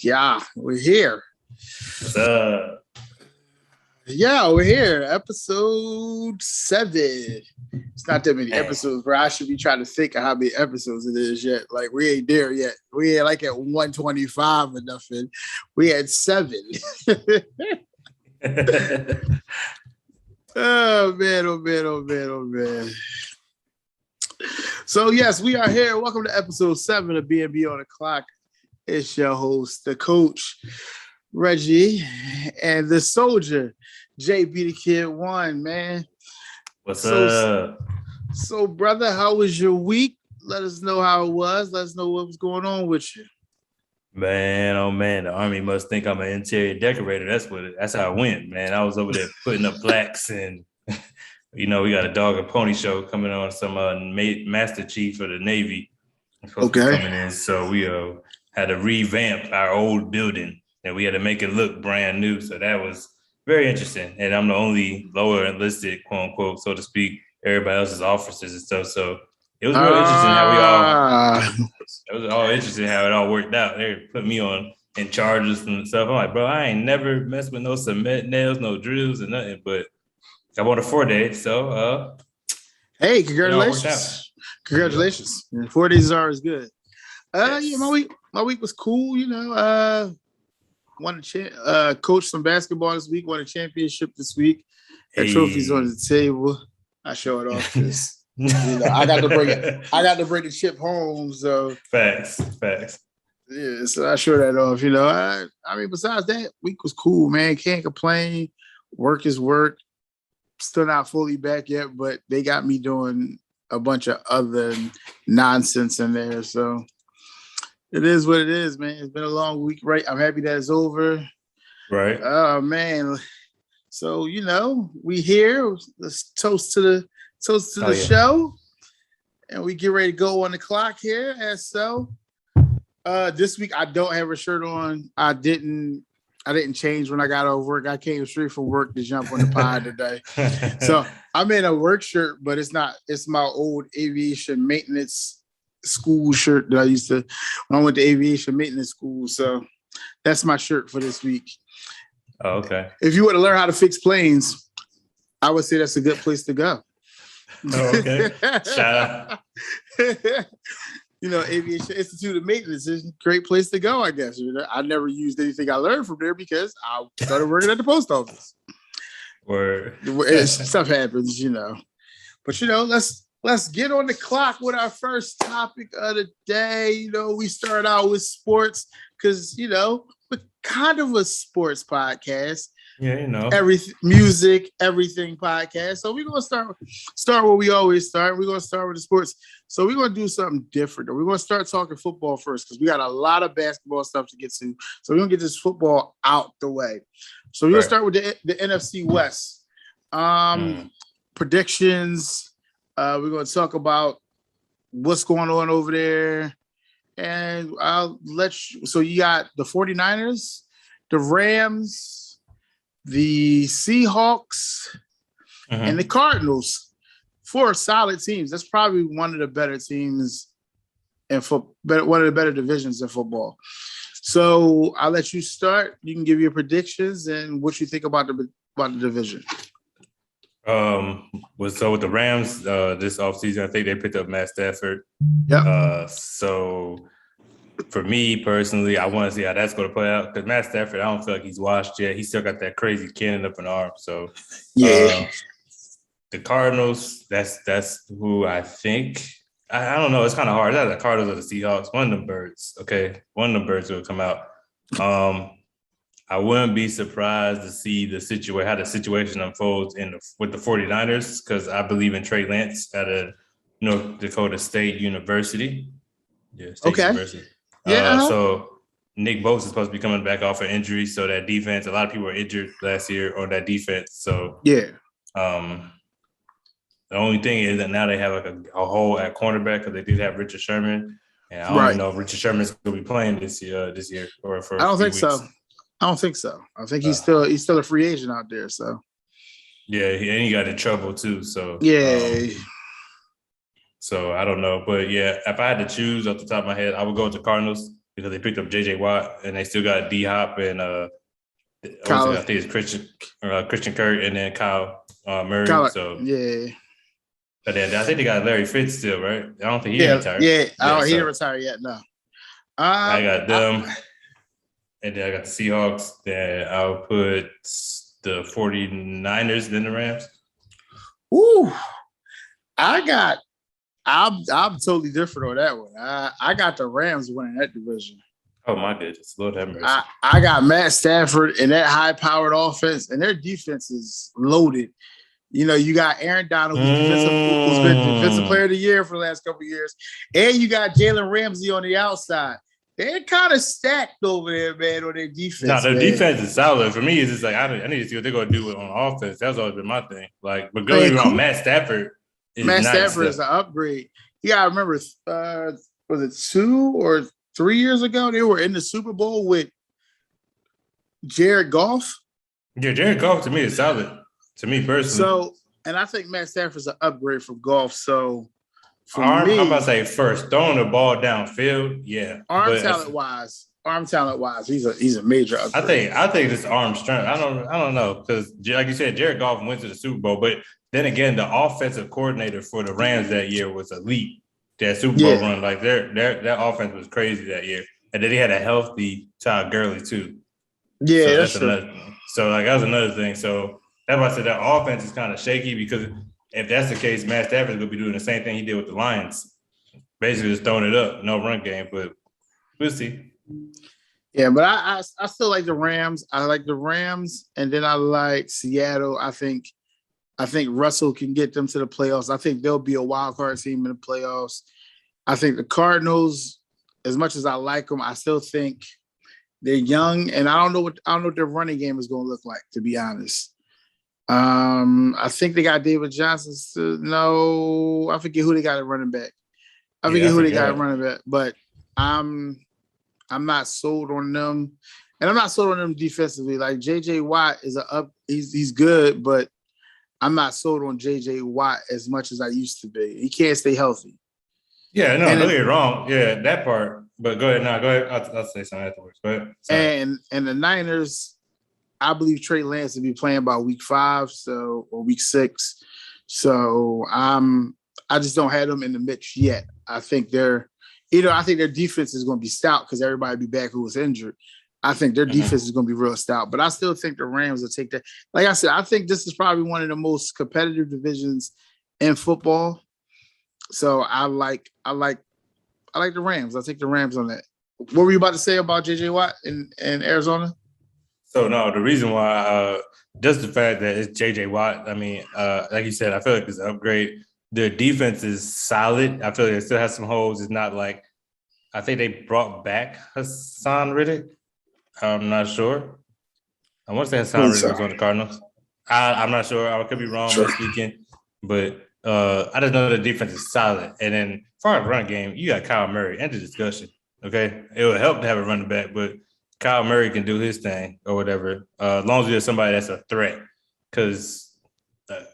Yeah, we're here. What's up? Yeah, we're here. Episode 7. It's not that many episodes, bro. I should be trying to think of how many episodes it is yet. Like, we ain't there yet. We ain't like at 125 or nothing. We had 7. Oh, man, oh, man, oh, man, oh, man. So, yes, we are here. Welcome to episode 7 of B&B on the Clock. It's your host, the coach, Reggie, and the soldier, JB the Kid 1, man. What's up? So, brother, how was your week? Let us know how it was. Let us know what was going on with you. Man, oh man, the Army must think I'm an interior decorator. That's how it went, man. I was over there putting up plaques, and we got a dog and pony show coming on. Some Master Chief of the Navy supposed to be coming in, so we had to revamp our old building, and we had to make it look brand new. So that was very interesting. And I'm the only lower enlisted, quote unquote, so to speak. Everybody else is officers and stuff. So it was real interesting how it all worked out. They put me in charges and stuff. I'm like, bro, I ain't never messed with no cement nails, no drills, and nothing. But I bought a 4-day, so hey, congratulations! Congratulations! 4 days is always good. Yes. Yeah, my week was cool. Coached some basketball this week. Won a championship this week. Got trophies on the table. I show it off because I got to bring it. I got to bring the chip home. So facts. Yeah, so I show that off. I mean, besides that, week was cool, man. Can't complain. Work is work. Still not fully back yet, but they got me doing a bunch of other nonsense in there. So it is what it is, man. It's been a long week, right? I'm happy that it's over. Right. Oh, man. So, we here. Let's toast to the show. And we get ready to go on the clock here. And so this week I don't have a shirt on. I didn't change when I got off work. I came straight from work to jump on the pod today. So I'm in a work shirt, but it's my old aviation maintenance school shirt that I used to when I went to aviation maintenance school. So that's my shirt for this week. Oh, okay. If you want to learn how to fix planes, I would say that's a good place to go. Oh, okay. Shout out. Aviation Institute of Maintenance is a great place to go, I guess. I never used anything I learned from there because I started working at the post office. Word. Stuff happens, But, let's get on the clock with our first topic of the day. We start out with sports because, we're kind of a sports podcast. Yeah, everything, music, everything podcast. So we're gonna start where we always start. We're gonna start with the sports. So we're gonna do something different. We're gonna start talking football first because we got a lot of basketball stuff to get to. So we're gonna get this football out the way. So we're gonna start with the NFC West. Predictions. We're gonna talk about what's going on over there. And I'll let you. So you got the 49ers, the Rams, the Seahawks, and the Cardinals. 4 solid teams. That's probably one of the better teams in football, one of the better divisions in football. So I'll let you start. You can give your predictions and what you think about the division. So with the Rams this offseason, I think they picked up Matt Stafford. Yep. So for me personally, I want to see how that's going to play out because Matt Stafford, I don't feel like he's washed yet. He still got that crazy cannon up an arm. So yeah, the Cardinals, that's who I think. I don't know. It's kind of hard. That's the Cardinals or the Seahawks. One of them birds. Okay, one of them birds will come out. I wouldn't be surprised to see how the situation unfolds with the 49ers because I believe in Trey Lance at a North Dakota State University. Yeah, State University. Yeah. So Nick Bosa is supposed to be coming back off an injury, so that defense, a lot of people were injured last year on that defense. So yeah. The only thing is that now they have like a hole at cornerback because they did have Richard Sherman, and I don't know if Richard Sherman's going to be playing this year or for. I don't think so. I think he's still a free agent out there. So yeah, and he got in trouble too. So yeah. So I don't know, but yeah, if I had to choose off the top of my head, I would go with the Cardinals. because they picked up J.J. Watt and they still got D-Hop and Kyle, I think it's Christian Kirk and then Kyle Murray. Kyle, So yeah. but then I think they got Larry Fitz still, right? I don't think he Yeah, retired. yeah. Yeah, He didn't retire yet, no. I got them. And then I got the Seahawks. Then I'll put the 49ers, then the Rams. Ooh. I'm totally different on that one. I got the Rams winning that division. Oh my goodness, Lord have mercy. I got Matt Stafford and that high-powered offense, and their defense is loaded. You know, you got Aaron Donald, who's been defensive player of the year for the last couple of years, and you got Jalen Ramsey on the outside. They're kind of stacked over there, man, on their defense. No, their defense is solid. For me, it's just like I need to see what they're gonna do on offense. That's always been my thing. Like, but going on Matt Stafford. Stafford is an upgrade. You gotta remember, was it 2 or 3 years ago? They were in the Super Bowl with Jared Goff. Yeah, Jared Goff to me is solid. To me personally. So, and I think Matt Stafford's an upgrade from Goff. So, for me, I'm about to say first throwing the ball downfield. Yeah, arm talent wise, he's a major upgrade. I think this arm strength. I don't know because like you said, Jared Goff went to the Super Bowl, but then again, the offensive coordinator for the Rams that year was elite. That Super Bowl run, like their offense was crazy that year, and then they had a healthy Todd Gurley too. Yeah, so that's another. So like that was another thing. So that's why I said that offense is kind of shaky because if that's the case, Matt Stafford is going to be doing the same thing he did with the Lions, basically just throwing it up, no run game. But we'll see. Yeah, but I still like the Rams. I like the Rams, and then I like Seattle. I think Russell can get them to the playoffs. I think they'll be a wild card team in the playoffs. I think the Cardinals, as much as I like them, I still think they're young, and I don't know what their running game is going to look like, to be honest. I think they got David Johnson. No, I forget who they got at running back. But I'm not sold on them, and I'm not sold on them defensively. Like J.J. Watt he's good, but I'm not sold on J.J. Watt as much as I used to be. He can't stay healthy. Yeah, no, don't get it wrong. Yeah, that part. But go ahead. No, go ahead. I'll say something afterwards. But and the Niners, I believe Trey Lance will be playing by week 5, or week 6. So I just don't have them in the mix yet. I think their defense is going to be stout because everybody will be back who was injured. I think their defense is going to be real stout, but I still think the Rams will take that. Like I said, I think this is probably one of the most competitive divisions in football. So I like the Rams. I'll take the Rams on that. What were you about to say about J.J. Watt in Arizona? So no, the reason why just the fact that it's J.J. Watt. I mean, like you said, I feel like it's an upgrade. Their defense is solid. I feel like it still has some holes. It's not like I think they brought back Hassan Riddick. I'm not sure. I want to say Hassan Riddick was on the Cardinals. I'm not sure. I could be wrong speaking, but I just know the defense is solid. And then as far as run game, you got Kyle Murray. End of discussion. Okay, it would help to have a running back, but Kyle Murray can do his thing or whatever, as long as you have somebody that's a threat. Because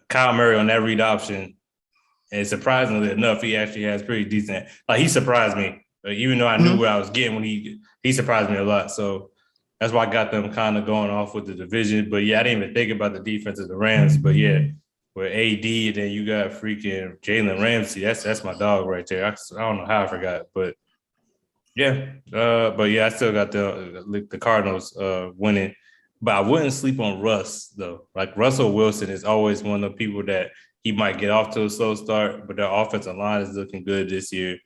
Kyle Murray on that read option, and surprisingly enough, he actually has pretty decent. Like he surprised me, even though I knew what I was getting when he surprised me a lot. So that's why I got them kind of going off with the division. But yeah, I didn't even think about the defense of the Rams. But yeah, with AD, and then you got freaking Jalen Ramsey. That's my dog right there. I don't know how I forgot, but yeah. But yeah, I still got the Cardinals winning. But I wouldn't sleep on Russ though. Like Russell Wilson is always one of the people that he might get off to a slow start, but their offensive line is looking good this year.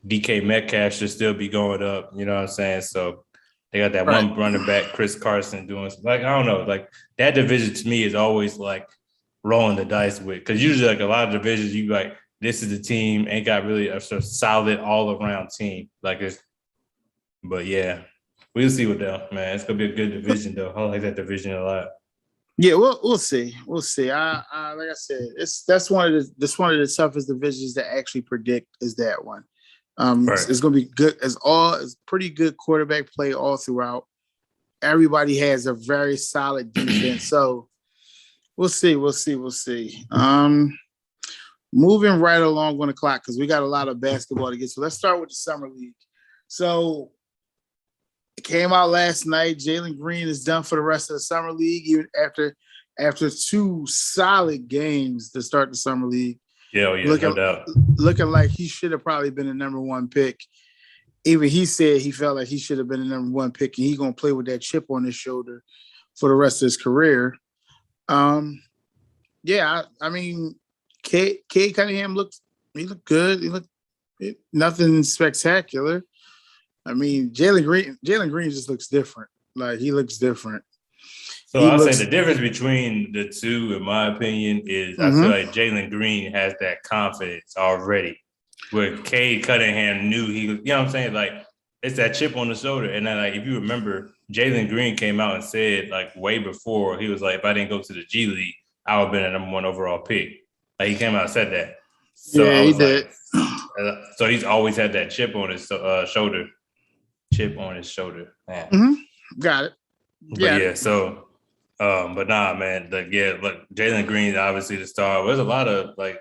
DK Metcalf should still be going up. You know what I'm saying? So they got that one running back, Chris Carson, doing like I don't know, like that division to me is always like rolling the dice with, because usually like a lot of divisions you like this is the team ain't got really a sort of solid all around team like it's. But yeah, we'll see what though, man. It's gonna be a good division though. I like that division a lot. Yeah, we'll see. We'll see. I like I said, that's one of the toughest divisions to actually predict is that one. It's gonna be good it's pretty good quarterback play all throughout. Everybody has a very solid defense. So we'll see. Moving right along on the clock because we got a lot of basketball to get to. Let's start with the summer league. So It came out last night. Jalen Green is done for the rest of the summer league, even after 2 solid games to start the summer league. Yeah, no doubt. Looking like he should have probably been the number 1 pick. Even he said he felt like he should have been the number 1 pick, and he's gonna play with that chip on his shoulder for the rest of his career. Yeah, I mean, Cade Cunningham looked good. He looked nothing spectacular. I mean, Jalen Green just looks different. Like, he looks different. So I'll say the difference between the two, in my opinion, is I feel like Jalen Green has that confidence already, where Cade Cunningham knew he was, you know what I'm saying? Like, it's that chip on the shoulder. And then, like, if you remember, Jalen Green came out and said, like, way before, he was like, if I didn't go to the G League, I would have been a number 1 overall pick. Like, he came out and said that. So yeah, he did. So he's always had that chip on his shoulder. Chip on his shoulder. Man. Got it. Yeah, so, but nah, man. Look, Jalen Green is obviously the star. There's a lot of, like,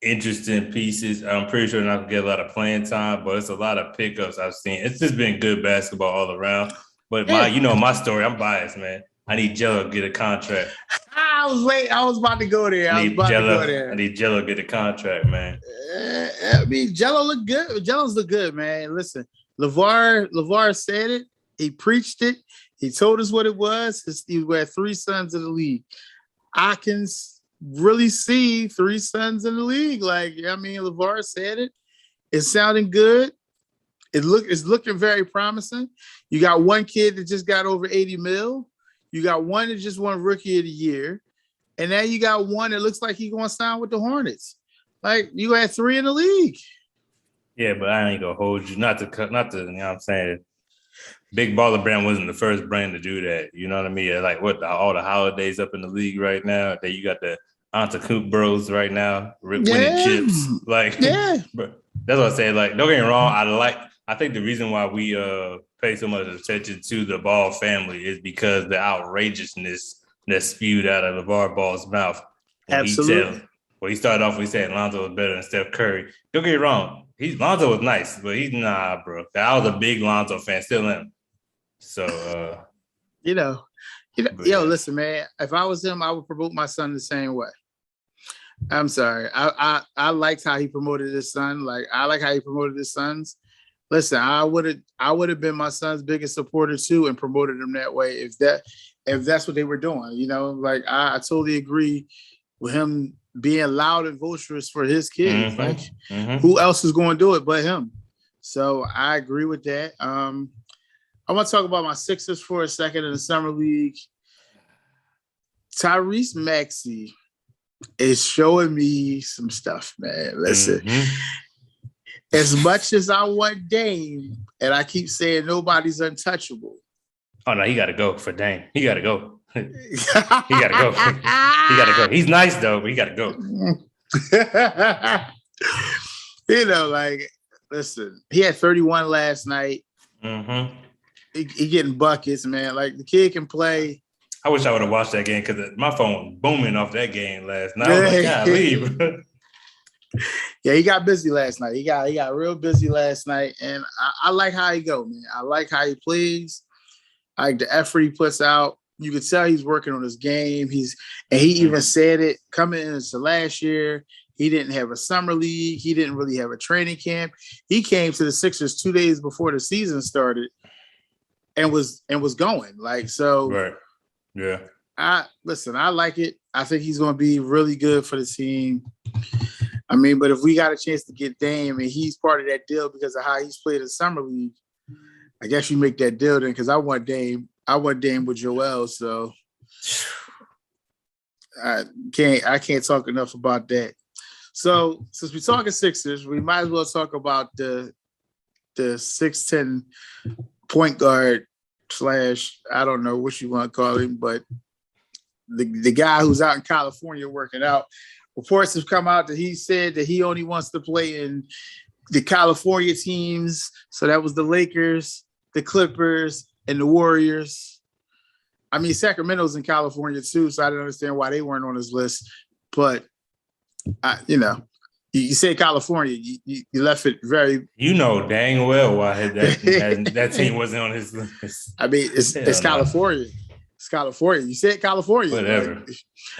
interesting pieces. I'm pretty sure they're not gonna get a lot of playing time, but it's a lot of pickups I've seen. It's just been good basketball all around. But my story, I'm biased, man. I need Jello to get a contract. I was about to go there. I need Jello to get a contract, man. I mean, Jello look good. Jello's look good, man. Listen, LeVar said it. He preached it. He told us what it was. He had 3 sons in the league. I can really see 3 sons in the league. Like, I mean, LeVar said it. It's sounding good. It's looking very promising. You got 1 kid that just got over 80 mil. You got 1 that just won Rookie of the Year. And now you got 1 that looks like he's going to sign with the Hornets. Like, you had 3 in the league. Yeah, but I ain't going to hold you. Not to, you know what I'm saying? Big Baller Brand wasn't the first brand to do that. You know what I mean? Like, all the holidays up in the league right now. That you got the Antetokounmpo Bros right now winning chips. Like, bro, that's what I say. Like, don't get me wrong. I think the reason why we pay so much attention to the Ball family is because the outrageousness that's spewed out of LeVar Ball's mouth. Absolutely. He started off, he said Lonzo was better than Steph Curry. Don't get me wrong. Lonzo was nice, but bro. I was a big Lonzo fan, still am. So, listen, man. If I was him, I would promote my son the same way. I'm sorry. I liked how he promoted his son. Like, I like how he promoted his sons. Listen, I would have been my son's biggest supporter too, and promoted him that way if that's what they were doing. You know, like, I totally agree with him being loud and boisterous for his kids. Like, who else is going to do it but him? So I agree with that. I want to talk about my Sixers for a second in the summer league. Tyrese Maxey is showing me some stuff, man. Listen, as much as I want Dame, and I keep saying nobody's untouchable. Oh, no, he got to go for Dame. He got to go. He got to go. He got to go. He's nice, though, but he got to go. Like, listen, he had 31 last night. He getting buckets, man. Like, the kid can play. I wish I would have watched that game because my phone was booming off that game last night. I was like, God, leave. Yeah, he got busy last night. He got real busy last night, and I like how he go, man. I like how he plays. I like the effort he puts out. You can tell he's working on his game. He even said it coming into last year. He didn't have a summer league. He didn't really have a training camp. He came to the Sixers 2 days before the season started, and was going like so. Right. Yeah. I like it. I think he's going to be really good for the team. I mean, but if we got a chance to get Dame and he's part of that deal because of how he's played in summer league, I guess you make that deal then, because I want Dame with Joel. So I can't talk enough about that. So since we're talking Sixers, we might as well talk about the 6'10" point guard / I don't know what you want to call him, but the guy who's out in California working out. Reports have come out that he said that he only wants to play in the California teams. So that was the Lakers, the Clippers, and the Warriors. I mean, Sacramento's in California too, so I don't understand why they weren't on his list. But, You said California. You left it very. You know dang well why that team wasn't on his list. I mean, it's California. It's California. You said California. Whatever.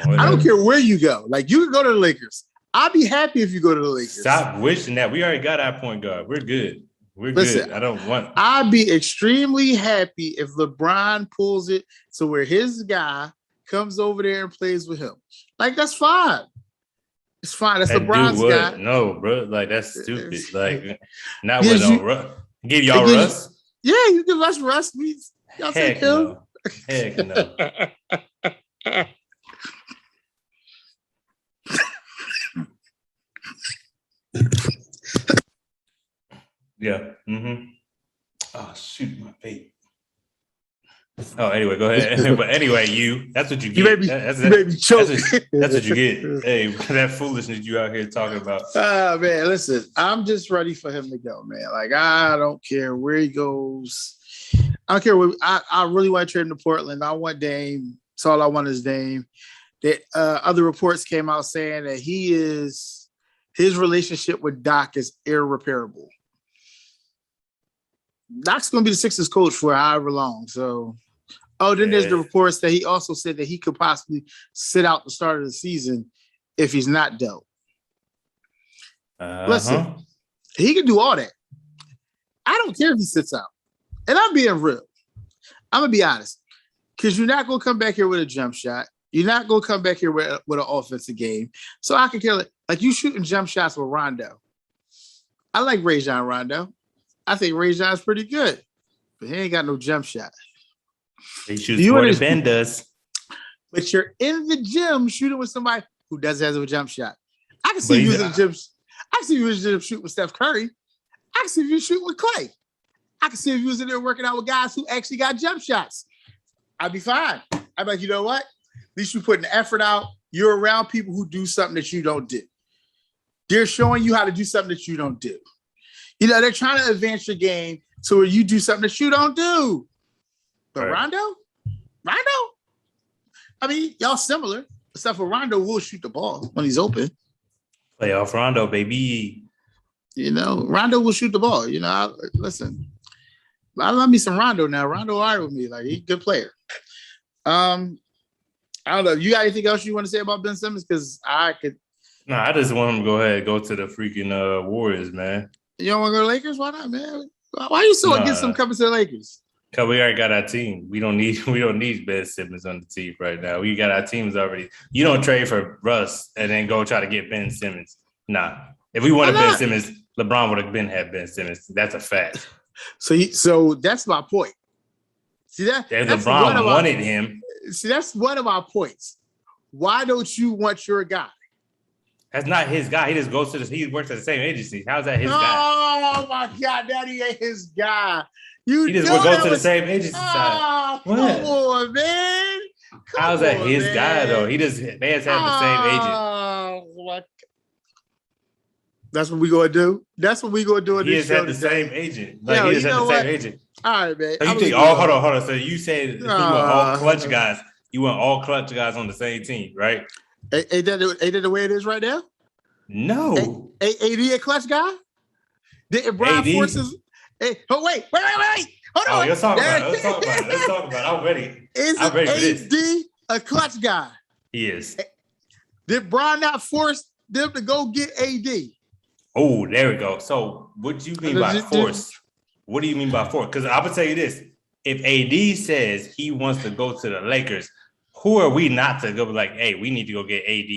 I don't care where you go. Like, you can go to the Lakers. I'll be happy if you go to the Lakers. Stop wishing that. We already got our point guard. We're good. Good. I don't want. I'd be extremely happy if LeBron pulls it to where his guy comes over there and plays with him. Like, that's fine. It's fine. That's LeBron's guy. No, bro. Like, that's stupid. Like, not with no Russ. Give y'all Russ? Yeah, you give us Russ. Y'all take him. No. Heck no. Yeah. Mm-hmm. Oh, shoot, my vape. Oh, anyway, go ahead. But anyway, that's what you get. That's what you get. Hey, that foolishness you out here talking about. Man, listen, I'm just ready for him to go, man. Like, I don't care where he goes. I don't care what. I really want to trade him to Portland. I want Dame. That's all I want is Dame. That other reports came out saying that his relationship with Doc is irreparable. Doc's going to be the Sixers coach for however long. So, then there's the reports that he also said that he could possibly sit out the start of the season if he's not dealt. Listen, he can do all that. I don't care if he sits out. And I'm being real. I'm going to be honest. Because you're not going to come back here with a jump shot. You're not going to come back here with an offensive game. So I can kill it. Like, you shooting jump shots with Rondo. I like Rajon Rondo. I think Rajon's pretty good. But he ain't got no jump shot. He shoots more than Ben does. But you're in the gym shooting with somebody who doesn't have a jump shot. I can see you in the gym. I can see you in the gym shooting with Steph Curry. I can see you shooting with Clay. I can see if you was in there working out with guys who actually got jump shots. I'd be fine. I'd be like, you know what? At least you're putting the effort out. You're around people who do something that you don't do. They're showing you how to do something that you don't do. You know, they're trying to advance your game to where you do something that you don't do. But right. Rondo? I mean, y'all similar, except for Rondo will shoot the ball when he's open. Playoff Rondo, baby. You know, Rondo will shoot the ball. You know, listen. I love me some Rondo now. Rondo all right with me. Like, he's a good player. I don't know. You got anything else you want to say about Ben Simmons? Because I could. No, I just want him to go ahead and go to the freaking Warriors, man. You don't want to go to the Lakers? Why not, man? Why are you so against him coming to the Lakers? Because we already got our team. We don't need Ben Simmons on the team right now. We got our teams already. You don't trade for Russ and then go try to get Ben Simmons. Nah. If we wanted Ben Simmons, LeBron would have had Ben Simmons. That's a fact. So that's my point. See that? If LeBron wanted him. See, that's one of our points. Why don't you want your guy? That's not his guy. He just goes to he works at the same agency. How's that his guy? Oh my God, Daddy ain't his guy. He just would go to the same agency side. Come on, man. How's that his guy though? They just have the same agent. What? That's what we gonna do. That's what we gonna do in this show. He just had the same agent. Like, he just had the same agent. All right, man. So you think? Hold on. So you said you want all clutch guys. You want all clutch guys on the same team, right? Ain't that the way it is right now? No. AD a clutch guy? Didn't Brian forces? Wait. Hold on. Let's talk about it. I'm ready. I'm ready for this. AD a clutch guy? He is. Did Brian not force them to go get AD? Oh, there we go. So what do you mean by force? What do you mean by force? Because I would tell you this. If AD says he wants to go to the Lakers, who are we not to go be like, hey, we need to go get AD?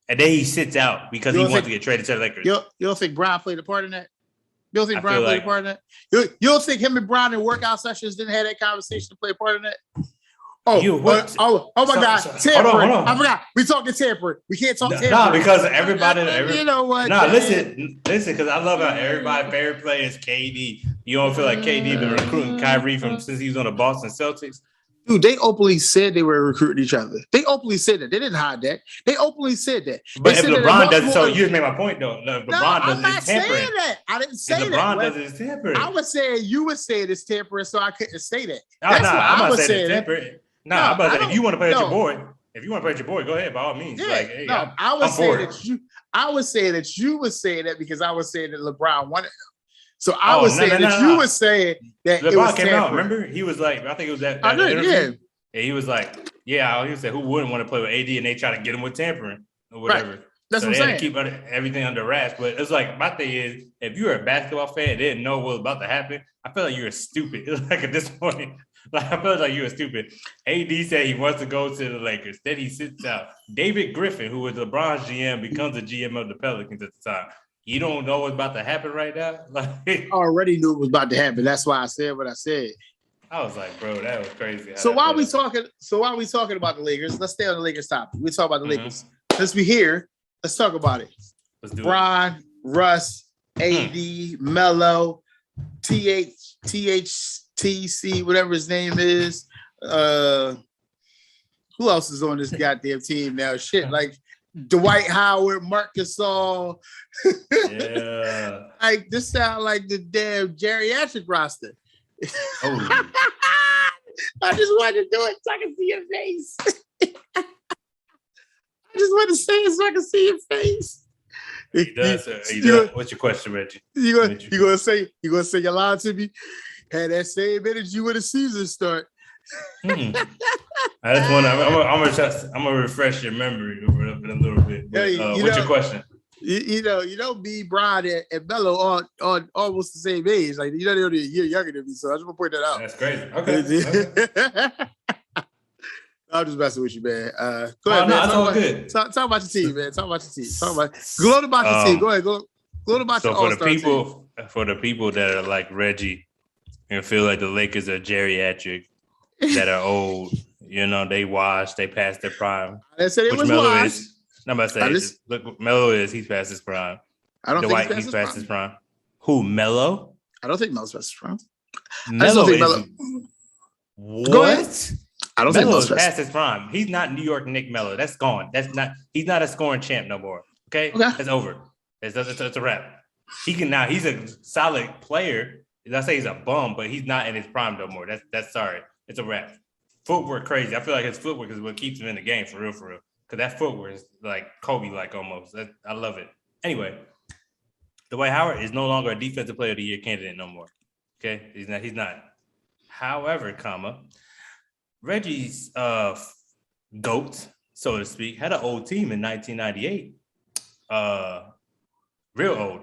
And then he sits out because he wants to get traded to the Lakers. You don't think Brian played a part in that? You don't think Brian played a part in that? You don't think him and Brian in workout sessions didn't have that conversation to play a part in that? Oh my God! Tampering. I forgot. We talking tampering. We can't talk tampering. No, because everybody. You know what? No, listen, because I love how everybody favorite player is KD. You don't feel like KD been recruiting Kyrie since he was on the Boston Celtics? Dude, they openly said they were recruiting each other. They openly said that. They didn't hide that. They openly said that. But if LeBron does, so you just made my point though. If LeBron does his tampering. That. I didn't say that. LeBron does his tampering. I was saying you would say it's tampering, so I couldn't say that. I'm not saying it's tampering. I'm about to say if you want to play with your boy, if you want to play with your boy, go ahead by all means. Yeah, Like, hey, no, I was saying that you were saying that because I was saying that LeBron wanted him. So I was saying that you were saying that LeBron it was came tampering. out. Remember, he was like, I think it was that interview. Yeah. And he was like, yeah, he said, who wouldn't want to play with AD? And they try to get him with tampering or whatever. Right. That's so what they I'm had saying. to keep everything under wraps. But it's like, my thing is, if you're a basketball fan and didn't know what was about to happen, I feel like you're stupid. It's like at this point, like I feel like you're stupid. AD said he wants to go to the Lakers. Then he sits out. David Griffin, who was LeBron's GM, becomes the GM of the Pelicans at the time. You don't know what's about to happen right now? Like, I already knew it was about to happen. That's why I said what I said. I was like, bro, that was crazy. So while we talking about the Lakers, let's stay on the Lakers topic. We talk about the Lakers. Since we here, let's talk about it. Let's do Bron, Russ, AD, Melo, THTC, whatever his name is. Who else is on this goddamn team now? Shit, like Dwight Howard, Marc Gasol. Yeah. Like this sound like the damn geriatric roster. Oh. I just wanted to do it so I can see your face. I just want to say it so I can see your face. He does. What's your question, Reggie? You gonna say you lied to me? Had that same energy when the season start. I just want to. I'm gonna refresh your memory in a little bit. But, what's your question? You know, me, Brian, and Melo on almost the same age. Like they're only a year younger than me, so I just want to point that out. That's crazy. Okay. I'm just messing with you, man. Go ahead, man. It's all good. Talk about your team, man. Talk about your team. Gloat about your team. Go ahead. Gloat about your all-star team. For the people that are like Reggie and feel like the Lakers are geriatric, that are old, they washed, they passed their prime. I said it was washed. I'm about to say, look, Melo he's past his prime. I don't think he's past his prime. Who, Melo? I don't think Melo's past his prime. Melo is... What? Go ahead. I don't think Melo's past his prime. He's not New York Nick Melo. That's gone. He's not a scoring champ no more. Okay? That's over. It's a wrap. He's a solid player. I say he's a bum, but he's not in his prime no more. That's sorry. It's a wrap. Footwork crazy. I feel like his footwork is what keeps him in the game for real. Because that footwork is like Kobe-like almost. I love it. Anyway, Dwight Howard is no longer a defensive player of the year candidate no more. Okay? He's not. However, Reggie's GOAT, so to speak, had an old team in 1998. Real old.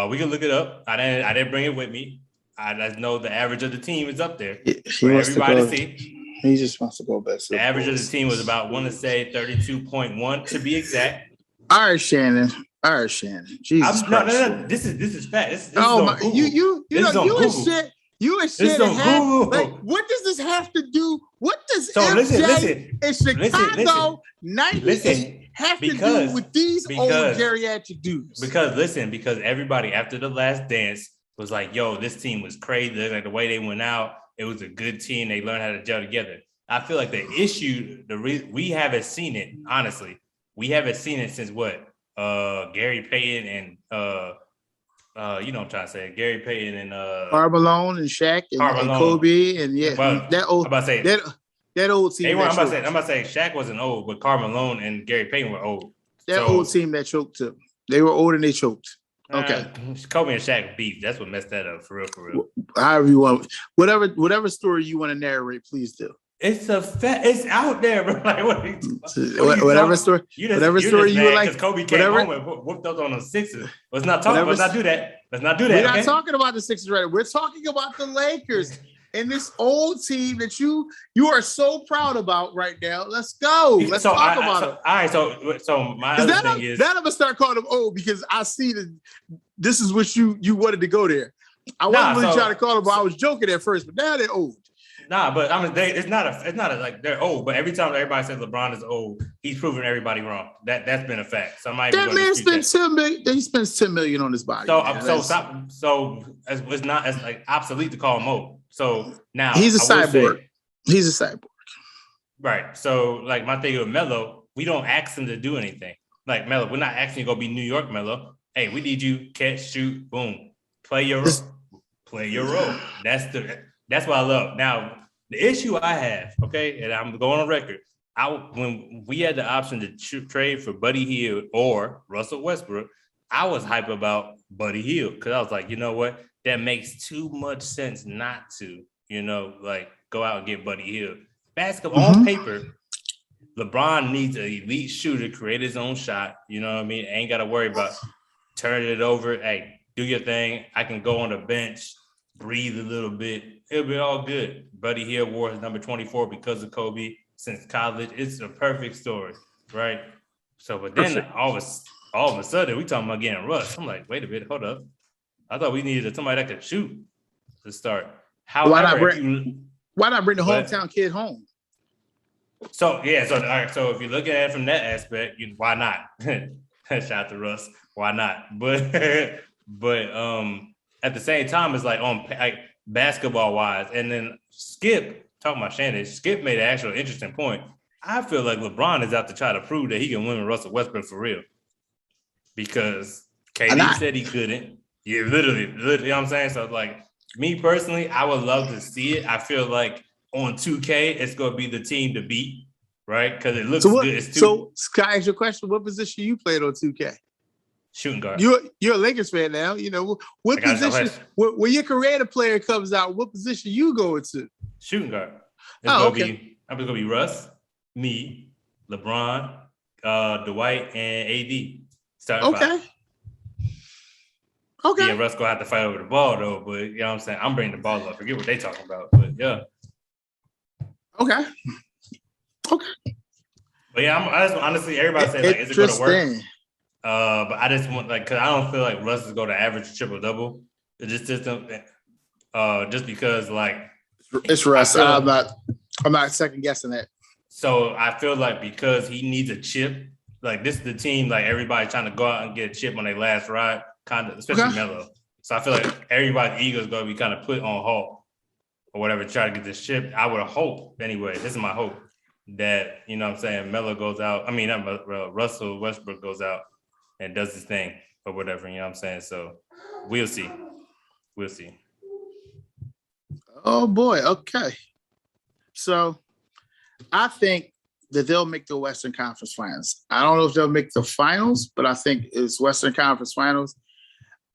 We can look it up. I didn't bring it with me. I just know the average of the team is up there for everybody to see. He just wants to go back. The average of the team was about, 32.1 to be exact. All right, Shannon. Jesus Christ. No. This is fact. This You and shit. Like, what does this have to do? What does MJ in Chicago 98 have to do with these old geriatric dudes? Because everybody after the last dance was like, yo, this team was crazy. Like the way they went out, it was a good team. They learned how to gel together. I feel like the issue, we haven't seen it, honestly. We haven't seen it since what? Gary Payton and you know what I'm trying to say, Gary Payton and Karl Malone and Shaq and Kobe and that old. I'm about to say that old team. I'm about to say Shaq wasn't old, but Karl Malone and Gary Payton were old. Old team that choked too. They were old and they choked. Okay. Kobe and Shaq beef. That's what messed that up for real. However you want, whatever story you want to narrate, please do. It's it's out there, bro. Like whatever story you would like. Because Kobe came home and whooped up on the Sixers. Let's not do that. We're not talking about the Sixers right now. We're talking about the Lakers and this old team that you are so proud about right now. Let's go. Let's talk about it. All right. So my other thing is that I'm gonna start calling them old because I see that this is what you wanted to go there. I wasn't really trying to call them, but I was joking at first, but now they're old. Nah, but it's not like they're old. But every time everybody says LeBron is old, he's proving everybody wrong. That's been a fact. Somebody that man spends $10 million. He spends $10 million on his body. So it's not as like obsolete to call him old. So now he's a cyborg. He's a cyborg. Right. So like my thing with Melo, we don't ask him to do anything. Like Melo, we're not asking you to go be New York Melo. Hey, we need you catch, shoot, boom, play your role. That's what I love. Now, the issue I have, okay, and I'm going on record, when we had the option to trade for Buddy Hield or Russell Westbrook, I was hype about Buddy Hield because I was like, you know what? That makes too much sense not to, like go out and get Buddy Hield. Basketball on paper, LeBron needs an elite shooter, create his own shot. You know what I mean? Ain't got to worry about turning it over. Hey, do your thing. I can go on the bench, breathe a little bit. It'll be all good. Buddy Hield wore his number 24 because of Kobe since college. It's a perfect story, right? So, but then all of a sudden, we talking about getting Russ. I'm like, wait a minute, hold up. I thought we needed somebody that could shoot to start. However, why not bring the hometown kid home? So, yeah. So, all right. So if you look at it from that aspect, why not? Shout out to Russ. Why not? But at the same time, it's like basketball wise. And then Skip, talking about Shannon, Skip made an actual interesting point. I feel like LeBron is out to try to prove that he can win with Russell Westbrook for real. Because KD said he couldn't. Yeah, literally, you know what I'm saying? So, like, me personally, I would love to see it. I feel like on 2K, it's going to be the team to beat, right? Because it looks good. So, can I ask you a question? What position you played on 2K? Shooting guard. You're a Lakers fan now. What position? When your creative player comes out, what position you going to? Shooting guard. I'm going to be Russ, me, LeBron, Dwight, and AD. Okay. Yeah, Russ gonna have to fight over the ball though, but you know what I'm saying? I'm bringing the ball up. Forget what they talking about, but yeah. Okay. But yeah, I just honestly, everybody says like, is it gonna work? But I just want because I don't feel like Russ is going to average triple double. It's just just because like it's Russ. I'm not second guessing that. So I feel like because he needs a chip, like this is the team, like everybody trying to go out and get a chip on their last ride, kind of, especially Melo. So I feel like everybody's ego is going to be kind of put on halt or whatever to try to get this chip. I would hope, anyway, this is my hope, that, you know what I'm saying, Melo goes out. I mean, Russell Westbrook goes out and does his thing or whatever, you know what I'm saying? So we'll see. We'll see. Oh, boy. Okay. So I think that they'll make the Western Conference Finals. I don't know if they'll make the finals, but I think it's Western Conference Finals.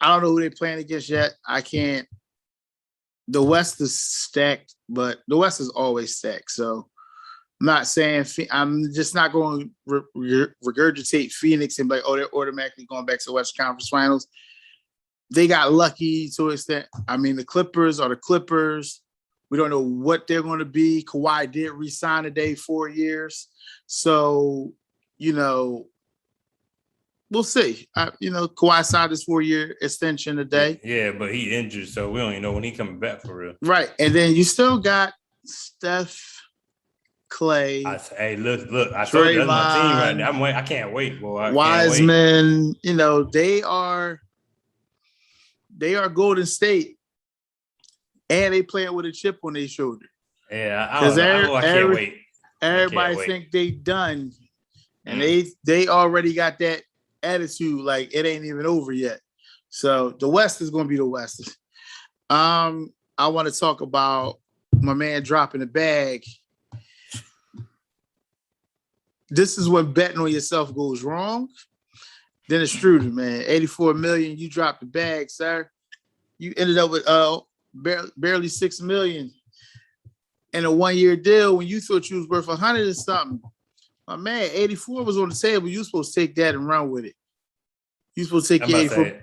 I don't know who they're playing against yet. I can't. The West is stacked, but the West is always stacked. So I'm not saying I'm just not going to regurgitate Phoenix and be like, oh, they're automatically going back to the Western Conference Finals. They got lucky to an extent. I mean, the Clippers are the Clippers. We don't know what they're going to be. Kawhi did re-sign today, 4 years. So, we'll see. Kawhi signed his 4-year extension today. Yeah, but he injured, so we don't even know when he coming back for real. Right. And then you still got Steph, Clay. Hey, look. I told you that's my team right now. I can't wait, boy. Wiseman, they are Golden State. And they playing with a chip on their shoulder. Yeah, I can't wait. Everybody think they done, and they already got that attitude like it ain't even over yet. So the West is going to be the West. I want to talk about my man dropping the bag. This is when betting on yourself goes wrong. Dennis Schroeder, man, $84 million. You dropped the bag, sir. You ended up with barely $6 million in a 1-year deal when you thought you was worth 100 or something. My man, 84 was on the table. You supposed to take that and run with it. You supposed to take your 84.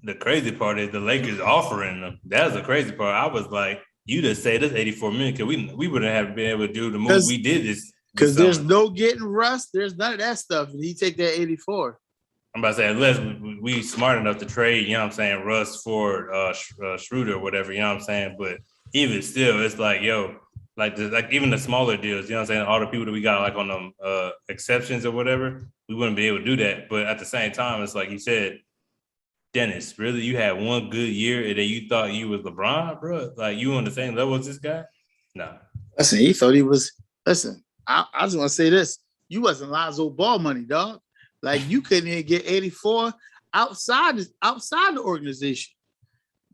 The crazy part is the Lakers offering them. That's the crazy part. I was like, you just say this 84 million because we wouldn't have been able to do the move we did this. Because there's no getting Russ. There's none of that stuff. And he take that 84. I'm about to say, unless we smart enough to trade, you know what I'm saying, Russ for Schroeder or whatever, you know what I'm saying? But even still, it's like, like even the smaller deals, you know what I'm saying? All the people that we got like on them exceptions or whatever, we wouldn't be able to do that. But at the same time, it's like you said, Dennis, really, you had one good year and then you thought you was LeBron, bro? Like you on the same level as this guy? No. Listen, he thought he was. Listen, I just want to say this: you wasn't Lonzo Ball money, dog. Like you couldn't even get 84 outside the organization.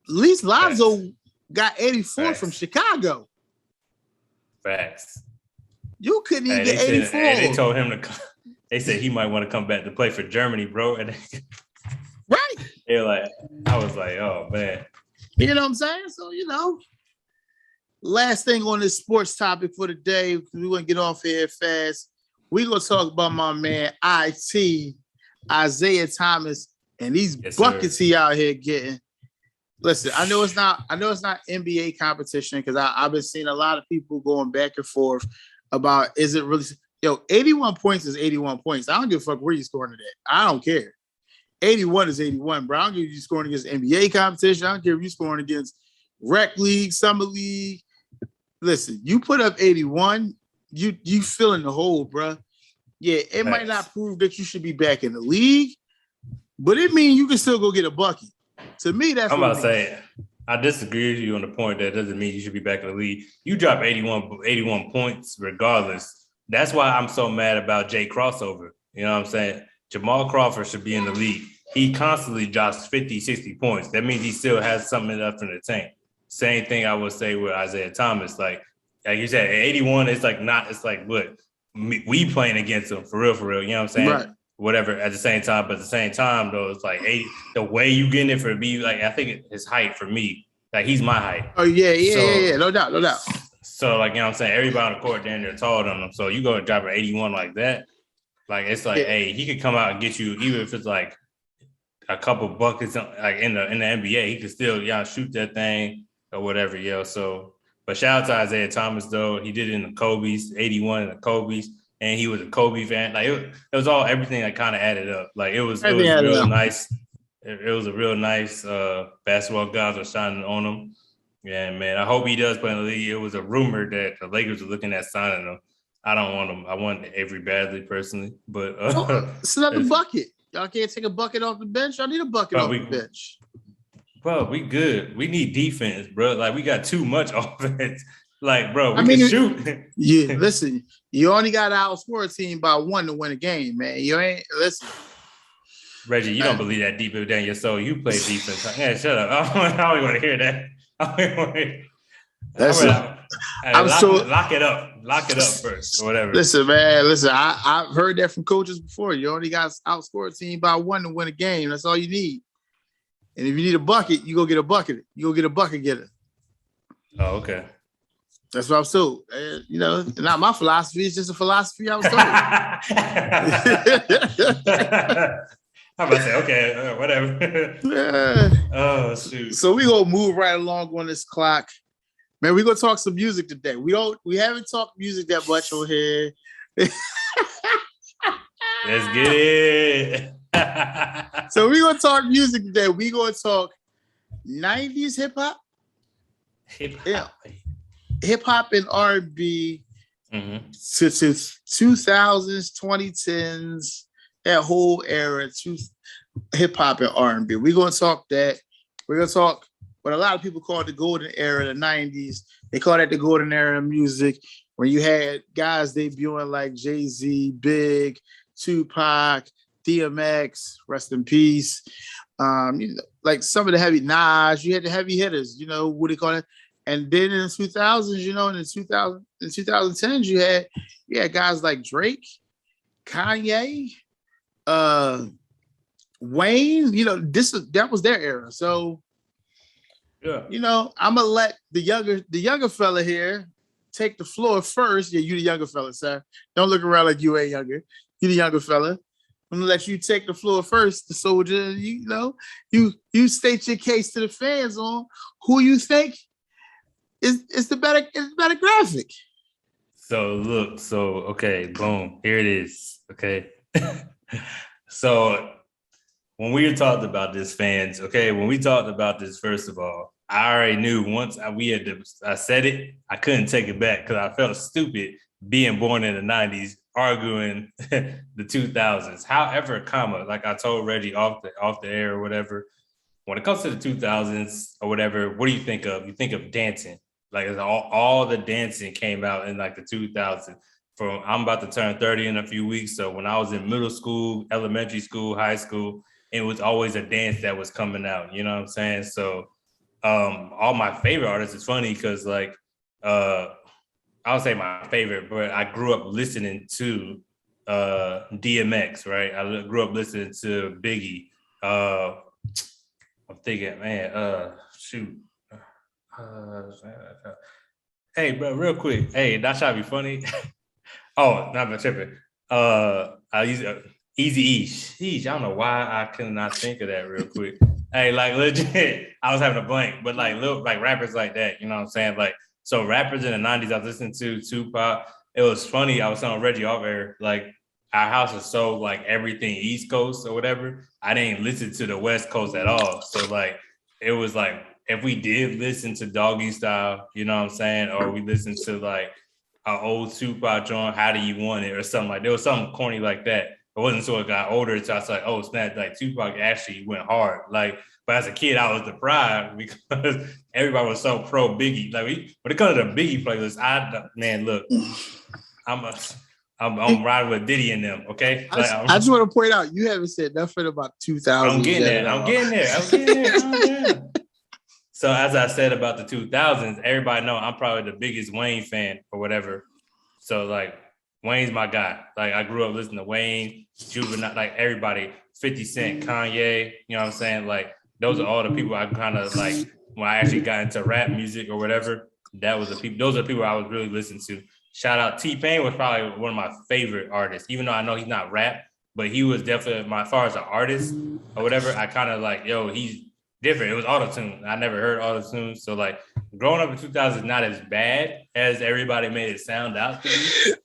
At least Lonzo got 84 from Chicago. Facts. You couldn't even get 84. They told him to. They said he might want to come back to play for Germany, bro. And right. They're like, I was like, oh man. You know what I'm saying? So last thing on this sports topic for the day, we want to get off here fast. We're gonna talk about my man IT Isaiah Thomas and these buckets he out here getting. Listen, I know it's not NBA competition because I've been seeing a lot of people going back and forth about is it really 81 points is 81 points. I don't give a fuck where you're scoring it at. I don't care. 81 is 81, bro. I don't care if you're scoring against NBA competition. I don't care if you're scoring against rec league, summer league. Listen, you put up 81, you fill in the hole, bro. Yeah, it might not prove that you should be back in the league, but it means you can still go get a bucket. To me, that's I'm about to say, I disagree with you on the point that doesn't mean you should be back in the league. You drop 81 points regardless. That's why I'm so mad about Jay Crossover. You know what I'm saying? Jamal Crawford should be in the league. He constantly drops 50, 60 points. That means he still has something left in the tank. Same thing I would say with Isaiah Thomas. Like you said, 81, it's like what? We playing against him for real. You know what I'm saying? Right. Whatever at the same time, but at the same time, though, it's like 80. The way you getting it for me, like I think his height for me, like he's my height. Oh, yeah. No doubt. So, like, you know what I'm saying? Everybody on the court down there taller than him. So you go and drop an 81 like that. Like, it's like, hey, he could come out and get you, even if it's like a couple buckets, like in the NBA, he could still, shoot that thing or whatever, So, but shout out to Isaiah Thomas, though. He did it in the Kobe's, 81 in the Kobe's, and he was a Kobe fan. Like, it was all everything that kind of added up. Like, it was real nice. It was a real nice basketball guys were shining on him. Yeah, man. I hope he does play in the league. It was a rumor that the Lakers were looking at signing him. I don't want him. I want Avery badly, personally. But it's another bucket. Y'all can't take a bucket off the bench. Y'all need a bucket off the bench. Bro, we good. We need defense, bro. Like, we got too much offense. Like, bro, we can shoot. Yeah, listen. You only got to outscore a team by 1 to win a game, man. You ain't listen. Reggie, you don't believe that deep down your soul. You play defense. Yeah, shut up. I don't want to hear that. Lock it up. Lock it up first or whatever. Listen, man. I've heard that from coaches before. You only got to outscore a team by 1 to win a game. That's all you need. And if you need a bucket, you go get a bucket. You go get a bucket getter. Oh, okay. That's what I was told. Not my philosophy. It's just a philosophy I was told. I'm about to say, okay, whatever. Yeah. Oh, shoot. So we gonna move right along on this clock. Man, we're gonna talk some music today. We haven't talked music that much on here. Let's get it. So we're gonna talk music today. We're gonna talk 90s hip-hop. Hip-hop and R&B to 2000s, 2010s. That whole era to hip hop and R&B. We're gonna talk that. We're gonna talk what a lot of people call the golden era, the 90s. They call that the golden era of music, where you had guys debuting like Jay-Z, Big, Tupac, DMX, rest in peace. Like some of the heavy Nas, you had the heavy hitters, what do you call it? And then in the 2000s, in the 2010s, you had guys like Drake, Kanye, Wayne, that was their era. So, I'm gonna let the younger fella here take the floor first. Yeah, you the younger fella, sir. Don't look around like you ain't younger. You the younger fella. I'm gonna let you take the floor first, the soldier. You state your case to the fans on who you think is the better graphic. So look, okay, boom, here it is. Okay. So when we talked about this, fans, when we talked about this, first of all, I already knew once I said it, I couldn't take it back because I felt stupid being born in the 90s, arguing the 2000s. However, like I told Reggie off the air or whatever, when it comes to the 2000s or whatever, what do you think of? You think of dancing. Like all the dancing came out in like the 2000s. I'm about to turn 30 in a few weeks. So when I was in middle school, elementary school, high school, it was always a dance that was coming out. You know what I'm saying? So all my favorite artists, it's funny because like I would say my favorite, but I grew up listening to DMX, right? I grew up listening to Biggie. I'm thinking, man, shoot. Hey, bro, real quick. Hey, not trying to be funny. Oh, not my tripping. I use Easy E. Sheesh, I don't know why I could not think of that real quick. Hey, like legit, I was having a blank, but like little like rappers like that, you know what I'm saying? Like, so rappers in the 90s, I was listening to Tupac. It was funny. I was telling Reggie off air, like our house is so like everything East Coast or whatever. I didn't listen to the West Coast at all. So like it was like if we did listen to Doggy Style, you know what I'm saying, or we listened to like an old Tupac joint, How Do You Want It, or something like there was something corny like that. It wasn't until it got older, so I was like, oh snap, like Tupac actually went hard. Like, but as a kid, I was deprived because everybody was so pro Biggie. Like when it comes to the Biggie playlist, man, look, I'm riding with Diddy in them, okay? Like, I just want to point out you haven't said nothing about 2000. I'm getting there. So as I said about the 2000s, everybody know I'm probably the biggest Wayne fan or whatever. So like Wayne's my guy. Like I grew up listening to Wayne, Juvenile, like everybody, 50 Cent, Kanye, you know what I'm saying? Like those are all the people I kind of like when I actually got into rap music or whatever. Those are the people I was really listening to. Shout out T-Pain was probably one of my favorite artists, even though I know he's not rap, but he was definitely as far as an artist or whatever. I kind of like, he's different. It was auto-tune. I never heard auto-tune. So like growing up in 2000 is not as bad as everybody made it sound out to be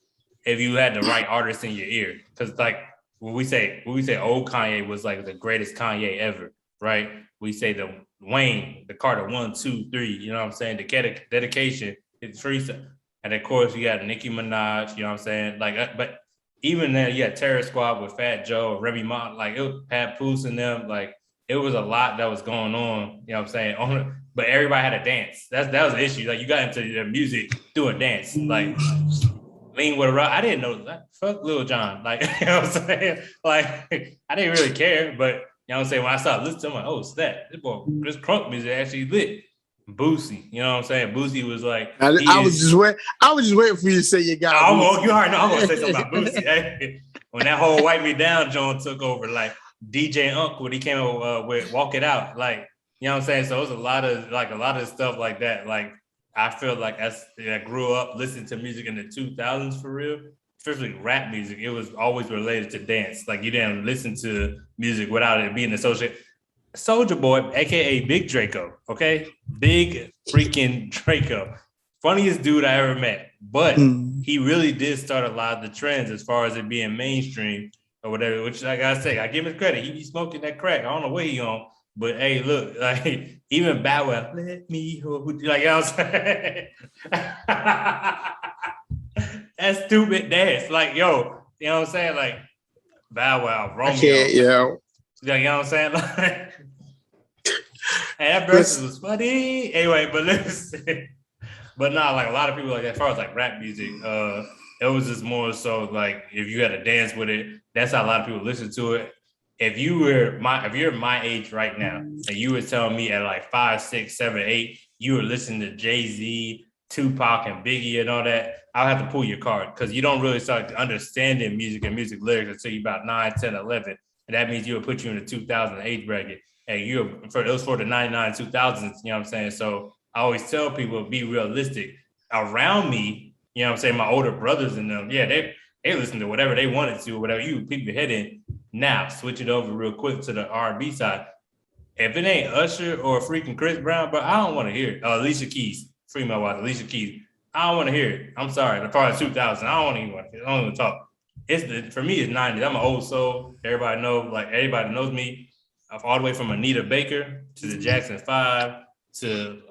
if you had the right artist in your ear. Because like when we say old Kanye was like the greatest Kanye ever, right? We say the Wayne, the Carter 1, 2, 3, you know what I'm saying? The dedication, it's free. And of course you got Nicki Minaj, you know what I'm saying? Like, but even then you had Terror Squad with Fat Joe, Remy Ma, like it was Pat Poose and them, like it was a lot that was going on, you know what I'm saying? But everybody had a dance. That was the issue. Like you got into the music through a dance. Like Lean with a Rock. I didn't know that. Fuck Lil Jon. Like, you know what I'm saying? Like, I didn't really care, but you know what I'm saying? When I started listening to him, I'm like, oh, snap. This crunk music actually lit. Boosie, you know what I'm saying? Boosie was like, I was just waiting for you to say you got. You already know I'm gonna say something about Boosie. Hey, when that whole Wipe Me Down John took over, like DJ Unk when he came with Walk It Out, like you know what I'm saying. So it was a lot of stuff like that. Like I feel like as I grew up listening to music in the 2000s for real, especially rap music, it was always related to dance. Like you didn't listen to music without it being associated. Soulja Boy, aka Big Draco, okay? Big freaking Draco. Funniest dude I ever met. But he really did start a lot of the trends as far as it being mainstream or whatever, which like I say, I give him credit. He be smoking that crack. I don't know what he on. But hey, look, like even Bow Wow, let me hold you. Like, you know what I'm saying? That stupid dance. Like, yo, you know what I'm saying? Like Bow Wow, Romeo. I can't, yo. Like, you know what I'm saying? Like, hey, that verse was funny. Anyway, but listen. But not like a lot of people, like as far as like rap music, it was just more so like if you had to dance with it, that's how a lot of people listen to it. If you're my age right now, and you were telling me at like 5, 6, 7, 8, you were listening to Jay-Z, Tupac, and Biggie and all that, I'll have to pull your card because you don't really start understanding music and music lyrics until you're about 9, 10, 11. And that means you'll put you in the 2000 age bracket. And it was for the 99, 2000s, you know what I'm saying? So I always tell people, be realistic. Around me, you know what I'm saying, my older brothers and them, yeah, they listen to whatever they wanted to, whatever you peep your head in. Now, switch it over real quick to the R&B side. If it ain't Usher or freaking Chris Brown, but I don't want to hear it. Alicia Keys, free my wife, Alicia Keys. I don't want to hear it. I'm sorry. As far as 2000, I don't even want to. I don't even talk. For me, it's 90s. I'm an old soul. Everybody knows me. All the way from Anita Baker to the Jackson 5 to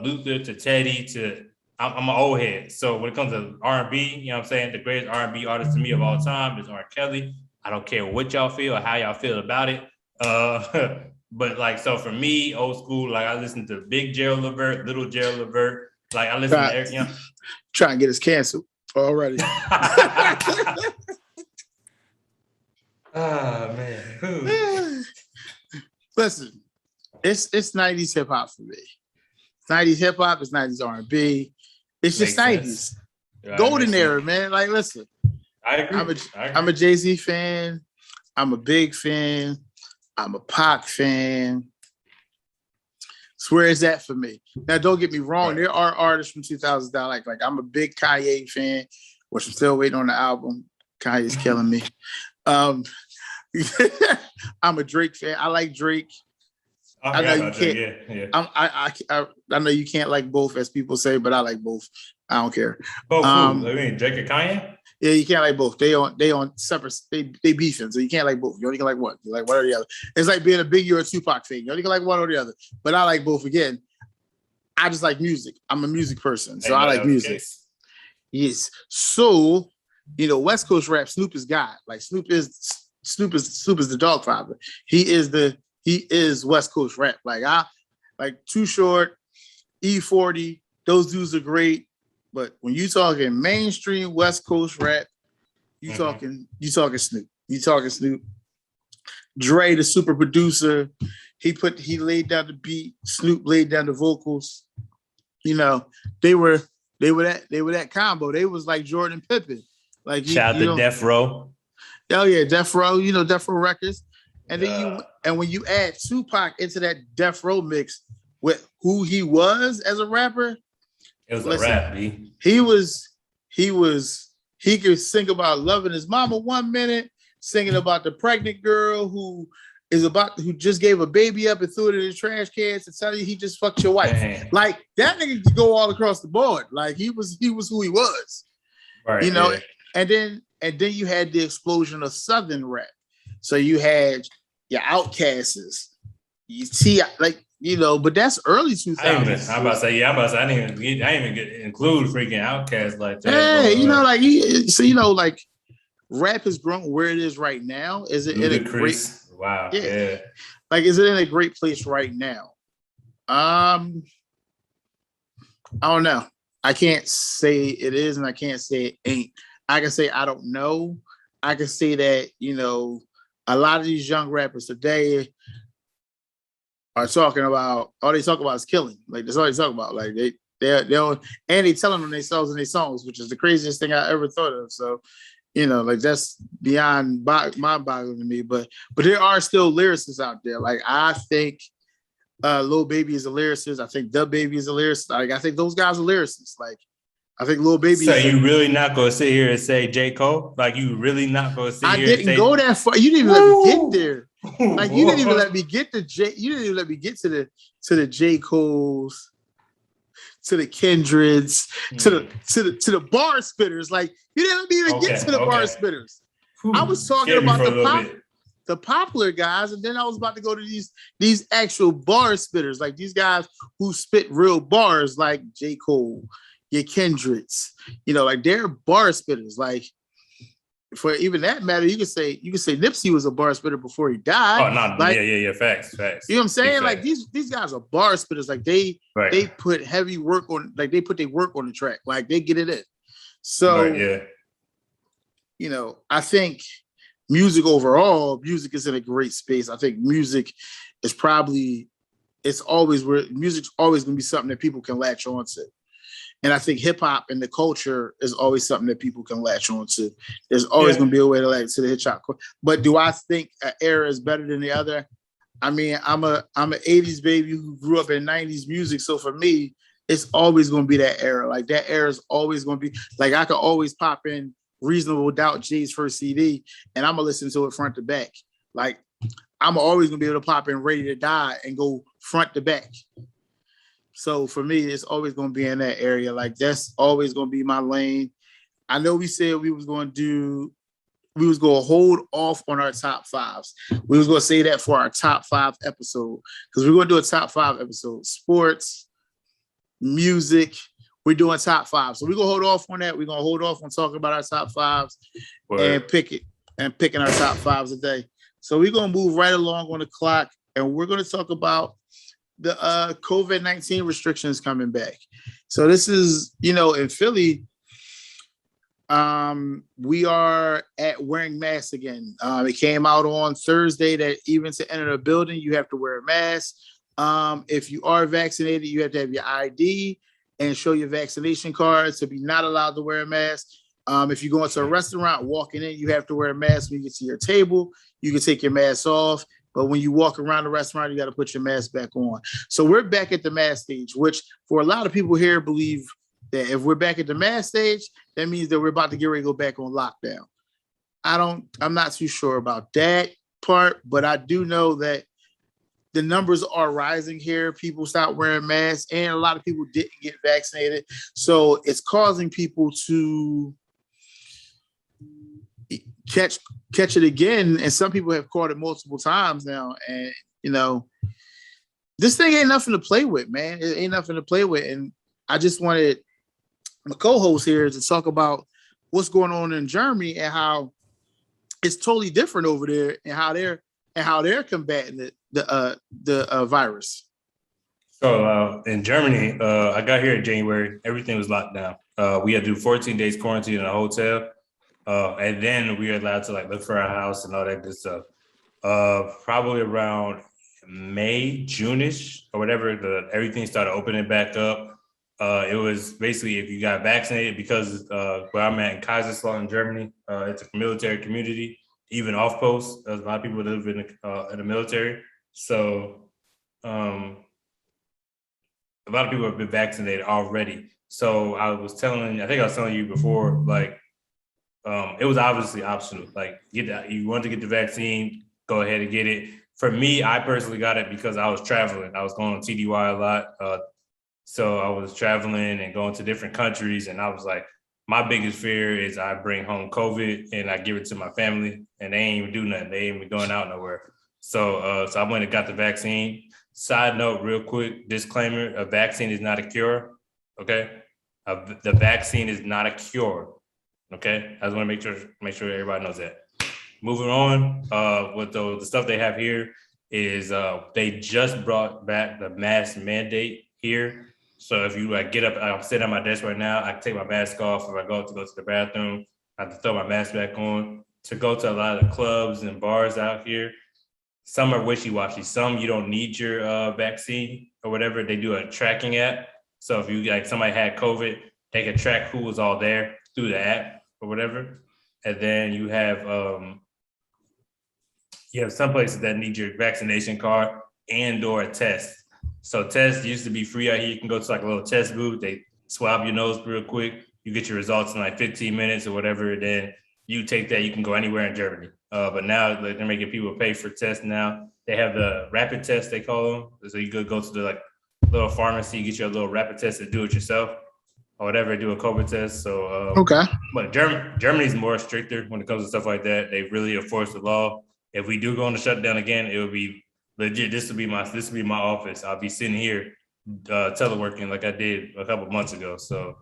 Luther to Teddy to I'm an old head. So when it comes to R&B, you know what I'm saying? The greatest R&B artist to me of all time is R. Kelly. I don't care what y'all feel or how y'all feel about it. But like, so for me, old school, like I listen to Big Gerald Levert, Little Gerald Levert. Like I listen to every, you know. Trying to get us canceled already. Oh man. Listen, it's 90s hip hop for me. It's 90s hip hop, it's 90s R&B. It's just 90s. golden era, man. Like, listen, I agree. I'm a Jay-Z fan. I'm a Big fan. I'm a Pac fan. So where is that for me? Now, don't get me wrong. Right. There are artists from 2000 that I like. Like, I'm a big Kanye fan, which I'm still waiting on the album. Kanye's killing me. I'm a Drake fan. I like Drake. I know you can't. Yeah. I know you can't like both, as people say, but I like both. I don't care. Both who? I mean, Drake and Kanye? Yeah, you can't like both. They on separate. They beefing, so you can't like both. You only can like one. You like one or the other. It's like being a Biggie or a Tupac fan. You only can like one or the other. But I like both. Again, I just like music. I'm a music person, so I like music. Yes. So, West Coast rap, Snoop is God. Like Snoop is the dog father. He is West Coast rap. Like Too Short, E40. Those dudes are great. But when you talking mainstream West Coast rap, you talking Snoop. You talking Snoop. Dre, the super producer, he laid down the beat. Snoop laid down the vocals. They were that combo. They was like Jordan and Pippen. Like shout out to Death Row. Oh yeah, Death Row. Death Row Records. And then when you add Tupac into that Death Row mix with who he was as a rapper. It was a rap, B. He could sing about loving his mama 1 minute, singing about the pregnant girl who just gave a baby up and threw it in the trash can to tell you he just fucked your wife. Dang. Like that nigga could go all across the board. Like he was who he was. Right. Yeah. And then you had the explosion of Southern rap. So you had your Outcasts, you see but that's early 2000s. I'm about to say, I didn't even include freaking Outkast like that. Hey, rap has grown where it is right now. Is it in a great? Wow. Yeah. Like, is it in a great place right now? I don't know. I can't say it is, and I can't say it ain't. I can say I don't know. I can say that a lot of these young rappers today are talking about all they talk about is killing. Like that's all they talk about. Like they don't, and they telling them themselves in their songs, which is the craziest thing I ever thought of. So, that's beyond mind-boggling to me. But there are still lyricists out there. Like I think Lil Baby is a lyricist. I think Dub Baby is a lyricist. Like I think those guys are lyricists. Like I think Lil Baby. So you really not gonna sit here and say J. Cole? Like you really not gonna sit here? I didn't go that far. You didn't even let me get there. Like you didn't even let me get to J. You didn't even let me get to the J. Coles, to the Kendricks, to the bar spitters. Like you didn't let me even get to the bar spitters. I was talking about the popular guys, and then I was about to go to these actual bar spitters, like these guys who spit real bars, like J. Cole, your Kendricks. Like they're bar spitters. Like. For even that matter, you could say Nipsey was a bar spitter before he died. Oh no, like, yeah, facts. You know what I'm saying? Like these guys are bar spitters. Like they put heavy work on. Like they put their work on the track. Like they get it in. So I think music is in a great space. I think music is music's always going to be something that people can latch on to. And I think hip hop and the culture is always something that people can latch on to. There's always going to be a way to latch to the hip hop. But do I think an era is better than the other? I mean, I'm an 80s baby who grew up in 90s music. So for me, it's always going to be that era. Like that era is always going to be like I could always pop in Reasonable Doubt, Jay's first CD, and I'm going to listen to it front to back. Like I'm always going to be able to pop in Ready to Die and go front to back. So for me, it's always going to be in that area. Like that's always going to be my lane. I know we said we was going to hold off on our top fives. We was going to say that for our top 5 episode because we're going to do a top 5 episode. Sports, music, we're doing top 5. So we're going to hold off on that. We're going to hold off on talking about our top 5s and picking our top 5s a day. So we're going to move right along on the clock and we're going to talk about the COVID-19 restrictions coming back. So this is, in Philly, we are at wearing masks again. It came out on Thursday that even to enter a building, you have to wear a mask. If you are vaccinated, you have to have your ID. and show your vaccination card to be not allowed to wear a mask. If you go into a restaurant, walking in, you have to wear a mask when you get to your table. You can take your mask off, but when you walk around the restaurant, you got to put your mask back on. So we're back at the mask stage, which for a lot of people here believe that if we're back at the mask stage, that means that we're about to get ready to go back on lockdown. I'm not too sure about that part, but I do know that the numbers are rising here. People stopped wearing masks, and a lot of people didn't get vaccinated. So it's causing people to catch it again. And some people have caught it multiple times now. And, this thing ain't nothing to play with, man. It ain't nothing to play with. And I just wanted my co-host here to talk about what's going on in Germany and how it's totally different over there and how they're combating the virus. So in Germany, I got here in January. Everything was locked down. We had to do 14 days quarantine in a hotel, and then we were allowed to look for our house and all that good stuff. Probably around May, June-ish or whatever, everything started opening back up. It was basically if you got vaccinated, because where I'm at in Kaiserslautern, Germany, it's a military community, even off post. There's a lot of people that live in the military. So a lot of people have been vaccinated already. So I think I was telling you before, it was obviously optional. You want to get the vaccine, go ahead and get it. For me, I personally got it because I was traveling. I was going on TDY a lot. So I was traveling and going to different countries. And I was like, my biggest fear is I bring home COVID and I give it to my family and they ain't even do nothing. They ain't even going out nowhere. So I went and got the vaccine. Side note, real quick, disclaimer, a vaccine is not a cure, okay? The vaccine is not a cure, okay? I just want to make sure everybody knows that. Moving on, with the stuff they have here is they just brought back the mask mandate here. So if you get up, I'm sitting at my desk right now, I can take my mask off. If I go to the bathroom, I have to throw my mask back on. To go to a lot of clubs and bars out here, some are wishy-washy. Some you don't need your vaccine or whatever. They do a tracking app. So if you somebody had COVID, they can track who was all there through the app or whatever. And then you have some places that need your vaccination card and or a test. So tests used to be free out here. You can go to a little test booth. They swab your nose real quick. You get your results in 15 minutes or whatever. Then you take that. You can go anywhere in Germany. But now they're making people pay for tests now. They have the rapid test, they call them. So you could go to the little pharmacy, get your little rapid test and do it yourself or whatever, do a COVID test. So okay. But Germany's more stricter when it comes to stuff like that. They really enforce the law. If we do go on the shutdown again, it will be legit. This will be my office. I'll be sitting here teleworking like I did a couple months ago. So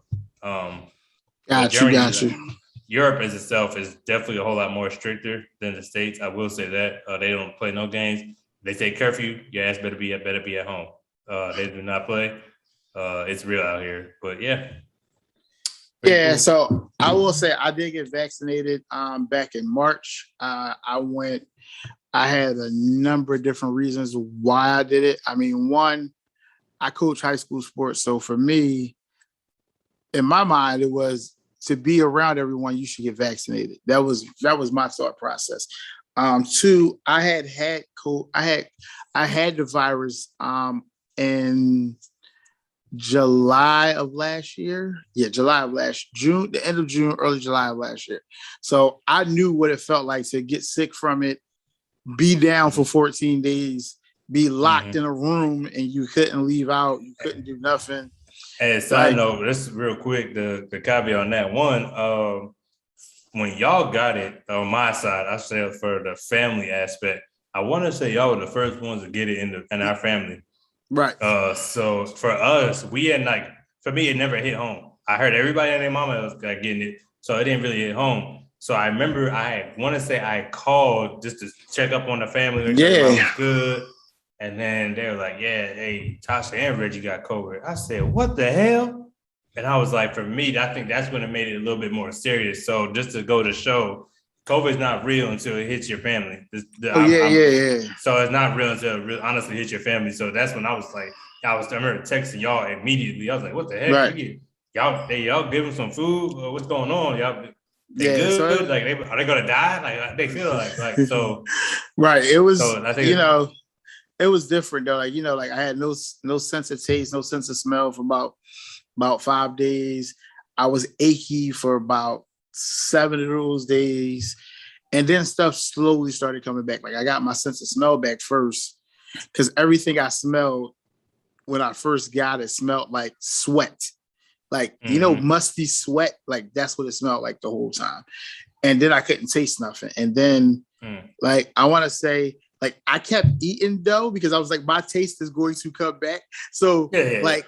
got you. Europe as itself is definitely a whole lot more stricter than the States. I will say that they don't play no games. They say curfew. Your ass better be at home. They do not play. It's real out here. But yeah. Yeah. Cool. So I will say I did get vaccinated back in March. I had a number of different reasons why I did it. I mean, one, I coach high school sports. So for me, in my mind, it was to be around everyone, you should get vaccinated. That was my thought process. Two, I had the virus in July of last year. Yeah, June, the end of June, early July of last year. So I knew what it felt like to get sick from it, be down for 14 days, be locked in a room, and you couldn't leave out. You couldn't do nothing. Hey, side note, this is real quick, the caveat on that one, when y'all got it on my side, I said for the family aspect, I want to say y'all were the first ones to get it in our family. Right. So for us, for me, it never hit home. I heard everybody and their mama was getting it, so it didn't really hit home. So I remember I called just to check up on the family. Yeah. Was good. And then they were like, yeah, hey, Tasha and Reggie got COVID. I said, what the hell? And I was like, for me, I think that's when it made it a little bit more serious. So just to go to show, COVID is not real until it hits your family. Yeah. So it's not real until it honestly hits your family. So that's when I was like, I remember texting y'all immediately. I was like, what the heck? Right. Y'all give them some food? What's going on? Y'all, they Yeah. good? So Like, are they gonna die? Like, they feel like so. right. It was, So I think it was different though. Like, like I had no sense of taste, no sense of smell for about 5 days. I was achy for about 7 of those days. And then stuff slowly started coming back. Like I got my sense of smell back first because everything I smelled when I first got it smelled like sweat. Like, musty sweat. Like that's what it smelled like the whole time. And then I couldn't taste nothing. And then like I want to say, like I kept eating though because I was like, my taste is going to come back. So like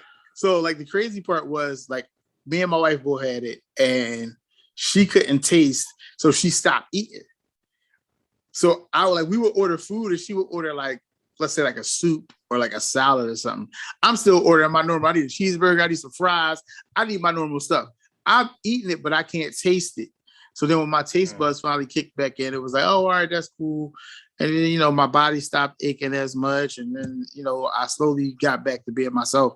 the crazy part was like me and my wife both had it and she couldn't taste, so she stopped eating. So we would order food and she would order like, let's say like a soup or like a salad or something. I'm still ordering my normal. I need a cheeseburger. I need some fries. I need my normal stuff. I'm eating it, but I can't taste it. So then when my taste buds finally kicked back in, it was like, oh, all right, that's cool. And then, my body stopped aching as much. And then, I slowly got back to being myself.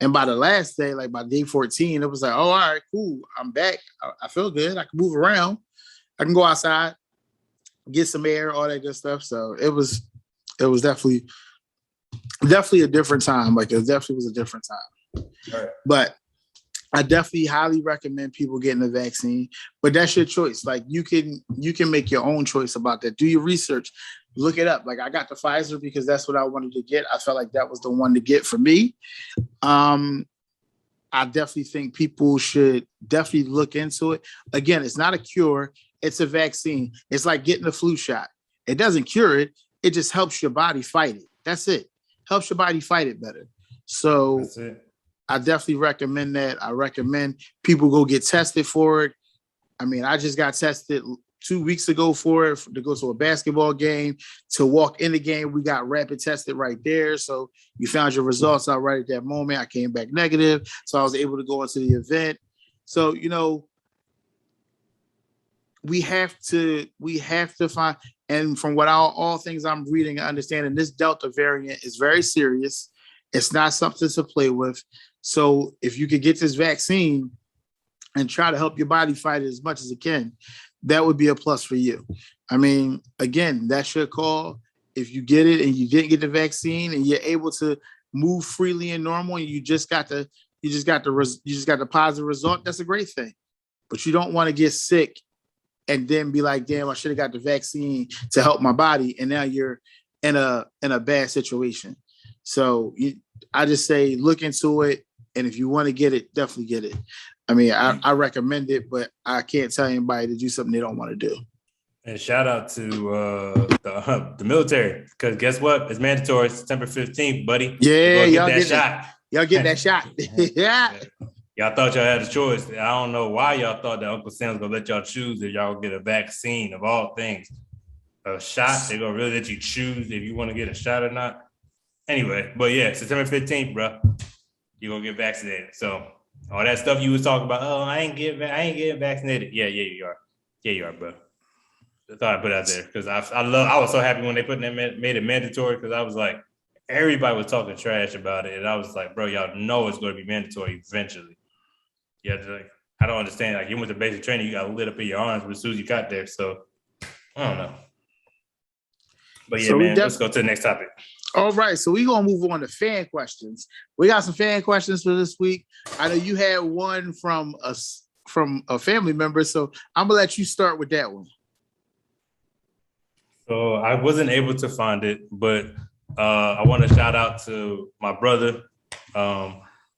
And by the last day, like by day 14, it was like, oh, all right, cool. I'm back. I feel good. I can move around. I can go outside, get some air, all that good stuff. So it was definitely a different time. Like it definitely was a different time. Right. But I definitely highly recommend people getting the vaccine, but that's your choice. Like you can make your own choice about that. Do your research, look it up. Like I got the Pfizer because that's what I wanted to get. I felt like that was the one to get for me. I definitely think people should definitely look into it. Again, it's not a cure. It's a vaccine. It's like getting a flu shot. It doesn't cure it. It just helps your body fight it. That's it. Helps your body fight it better. So that's it. I definitely recommend that. I recommend people go get tested for it. I mean, I just got tested 2 weeks ago for it, to go to a basketball game, to walk in the game. We got rapid tested right there. So you found your results out right at that moment. I came back negative. So I was able to go into the event. So, we have to find, and from what all things I'm reading and understanding, this Delta variant is very serious. It's not something to play with. So if you could get this vaccine and try to help your body fight it as much as it can, that would be a plus for you. I mean, again, that's your call. If you get it and you didn't get the vaccine and you're able to move freely and normal and you just got the positive result, that's a great thing. But you don't want to get sick and then be like, damn, I should have got the vaccine to help my body. And now you're in a bad situation. So I just say, look into it. And if you want to get it, definitely get it. I mean, I recommend it, but I can't tell anybody to do something they don't want to do. And shout out to the military, because guess what? It's mandatory. September 15th, buddy. Yeah, y'all get that shot. Y'all get that shot. Yeah. Y'all thought y'all had a choice. I don't know why y'all thought that Uncle Sam was going to let y'all choose if y'all get a vaccine of all things. A shot, they're going to really let you choose if you want to get a shot or not. Anyway, but yeah, September 15th, bro, you're going to get vaccinated. So all that stuff you was talking about, oh, I ain't getting vaccinated. Yeah, you are. Yeah, you are, bro. I thought I put out there because I was so happy when they made it mandatory, because I was like, everybody was talking trash about it. And I was like, bro, y'all know it's going to be mandatory eventually. Yeah, like, I don't understand. Like, you went to basic training, you got lit up in your arms as soon as you got there. So I don't know. But yeah, so man, let's go to the next topic. All right, so we're going to move on to fan questions. We got some fan questions for this week. I know you had one from a family member, so I'm going to let you start with that one. So I wasn't able to find it, but I want to shout out to my brother.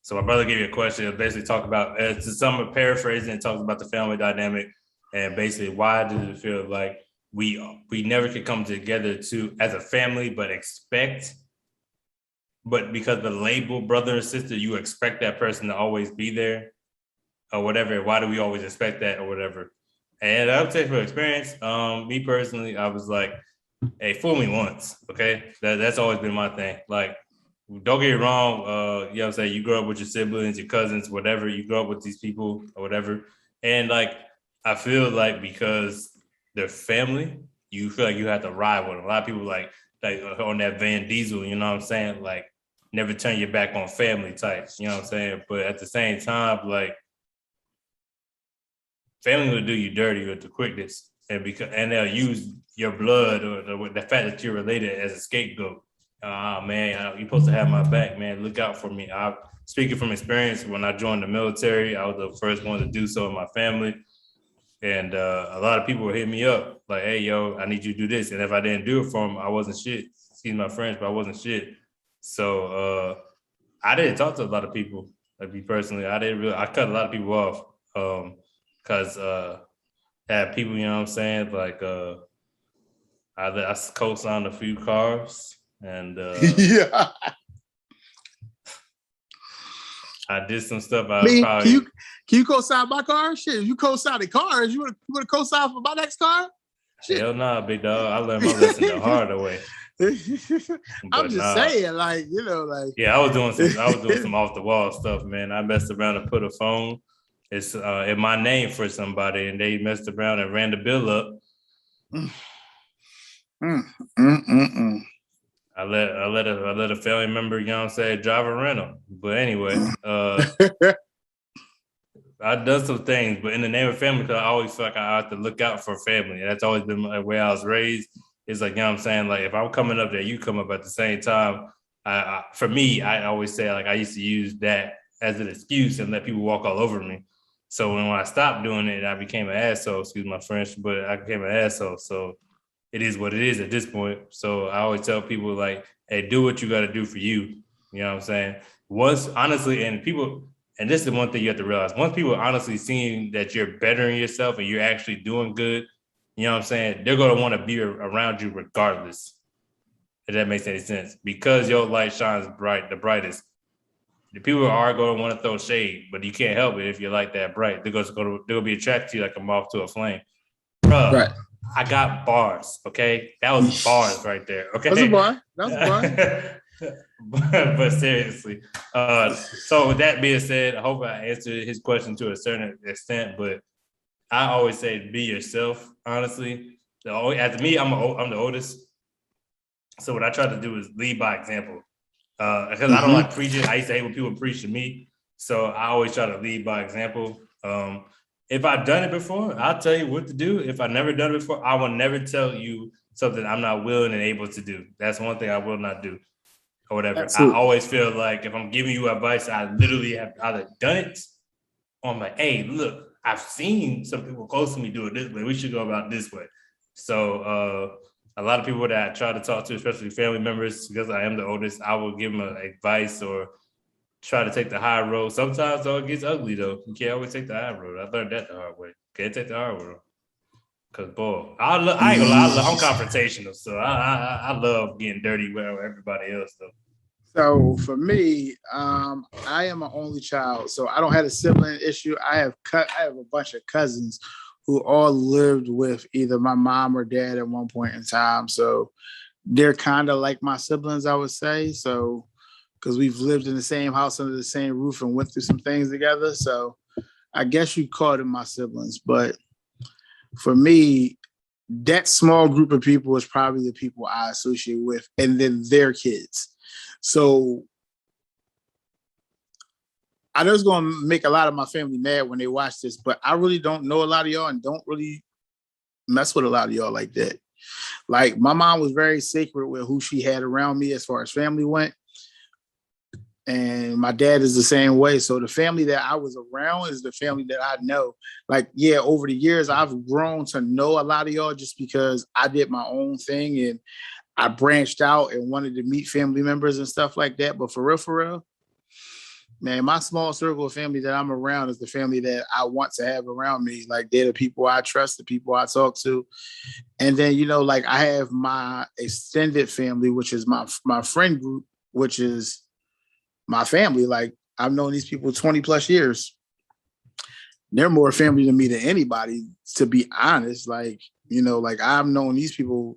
So my brother gave me a question. It basically talk about, to some paraphrasing, it talks about the family dynamic and basically why does it feel like we never could come together as a family, but because the label brother and sister, you expect that person to always be there or whatever. Why do we always expect that or whatever? And I'll tell you from experience, me personally, I was like, hey, fool me once, okay? That's always been my thing. Like, don't get me wrong, you know what I'm saying? You grow up with your siblings, your cousins, whatever. You grow up with these people or whatever. And like, I feel like because they're family, you feel like you have to ride with them. A lot of people like on that Van Diesel, you know what I'm saying? Like, never turn your back on family types. You know what I'm saying? But at the same time, like family will do you dirty with the quickness, and they'll use your blood or the fact that you're related as a scapegoat. Man, you're supposed to have my back, man. Look out for me. Speaking from experience, when I joined the military, I was the first one to do so in my family. And a lot of people would hit me up like, hey, yo, I need you to do this. And if I didn't do it for them, I wasn't shit. Excuse my French, but I wasn't shit. So I didn't talk to a lot of people. Like me personally, I cut a lot of people off because I had people, you know what I'm saying? Like I co-signed a few cars and yeah. I did some stuff. Can you co-sign my car? Shit, you co-sign the cars. You want to co-sign for my next car? Shit. Hell nah, big dog. I learned my lesson the hard way. I'm just saying, like, you know, like. Yeah, I was doing some off the wall stuff, man. I messed around and put a phone. It's in my name for somebody, and they messed around and ran the bill up. I let a family member, you know what I'm saying, drive a rental. But anyway, I've done some things, but in the name of family, because I always feel like I have to look out for family. And that's always been the way I was raised. It's like, you know what I'm saying? Like, if I'm coming up there, you come up at the same time. For me, I always say, like, I used to use that as an excuse and let people walk all over me. So when I stopped doing it, I became an asshole, excuse my French, but I became an asshole. So it is what it is at this point. So I always tell people, like, hey, do what you got to do for you. You know what I'm saying? Honestly, and this is the one thing you have to realize, once people honestly seeing that you're bettering yourself and you're actually doing good, you know what I'm saying? They're going to want to be around you regardless, if that makes any sense. Because your light shines the brightest. The people are going to want to throw shade, but you can't help it if you're like that bright. They're going to be attracted to you like a moth to a flame. Bruh, right. I got bars, okay? That was bars right there, okay? That's a bar. But seriously. So with that being said, I hope I answered his question to a certain extent, but I always say be yourself, honestly. As me, I'm the oldest. So what I try to do is lead by example. Because I don't like preaching. I used to hate when people preach to me. So I always try to lead by example. If I've done it before, I'll tell you what to do. If I've never done it before, I will never tell you something I'm not willing and able to do. That's one thing I will not do or whatever. Absolutely. I always feel like if I'm giving you advice, I literally have either done it or I'm like, hey, look, I've seen some people close to me do it this way. We should go about this way. So a lot of people that I try to talk to, especially family members, because I am the oldest, I will give them advice or try to take the high road. Sometimes, though, it gets ugly, though. You can't always take the high road. I learned that the hard way. Can't take the hard road. Because, boy, I ain't gonna lie, I'm confrontational, so I love getting dirty with everybody else, though. So for me, I am an only child, so I don't have a sibling issue. I have a bunch of cousins who all lived with either my mom or dad at one point in time. So they're kind of like my siblings, I would say. So because we've lived in the same house under the same roof and went through some things together. So I guess you call them my siblings. But for me, that small group of people is probably the people I associate with, and then their kids. So I know it's going to make a lot of my family mad when they watch this, but I really don't know a lot of y'all and don't really mess with a lot of y'all like that. Like, my mom was very sacred with who she had around me as far as family went. And my dad is the same way. So the family that I was around is the family that I know. Like, yeah, over the years, I've grown to know a lot of y'all just because I did my own thing and I branched out and wanted to meet family members and stuff like that. But for real, man, my small circle of family that I'm around is the family that I want to have around me. Like, they're the people I trust, the people I talk to. And then, you know, like, I have my extended family, which is my friend group, which is my family. Like, I've known these people 20 plus years. They're more family to me than anybody, to be honest. Like, you know, like, I've known these people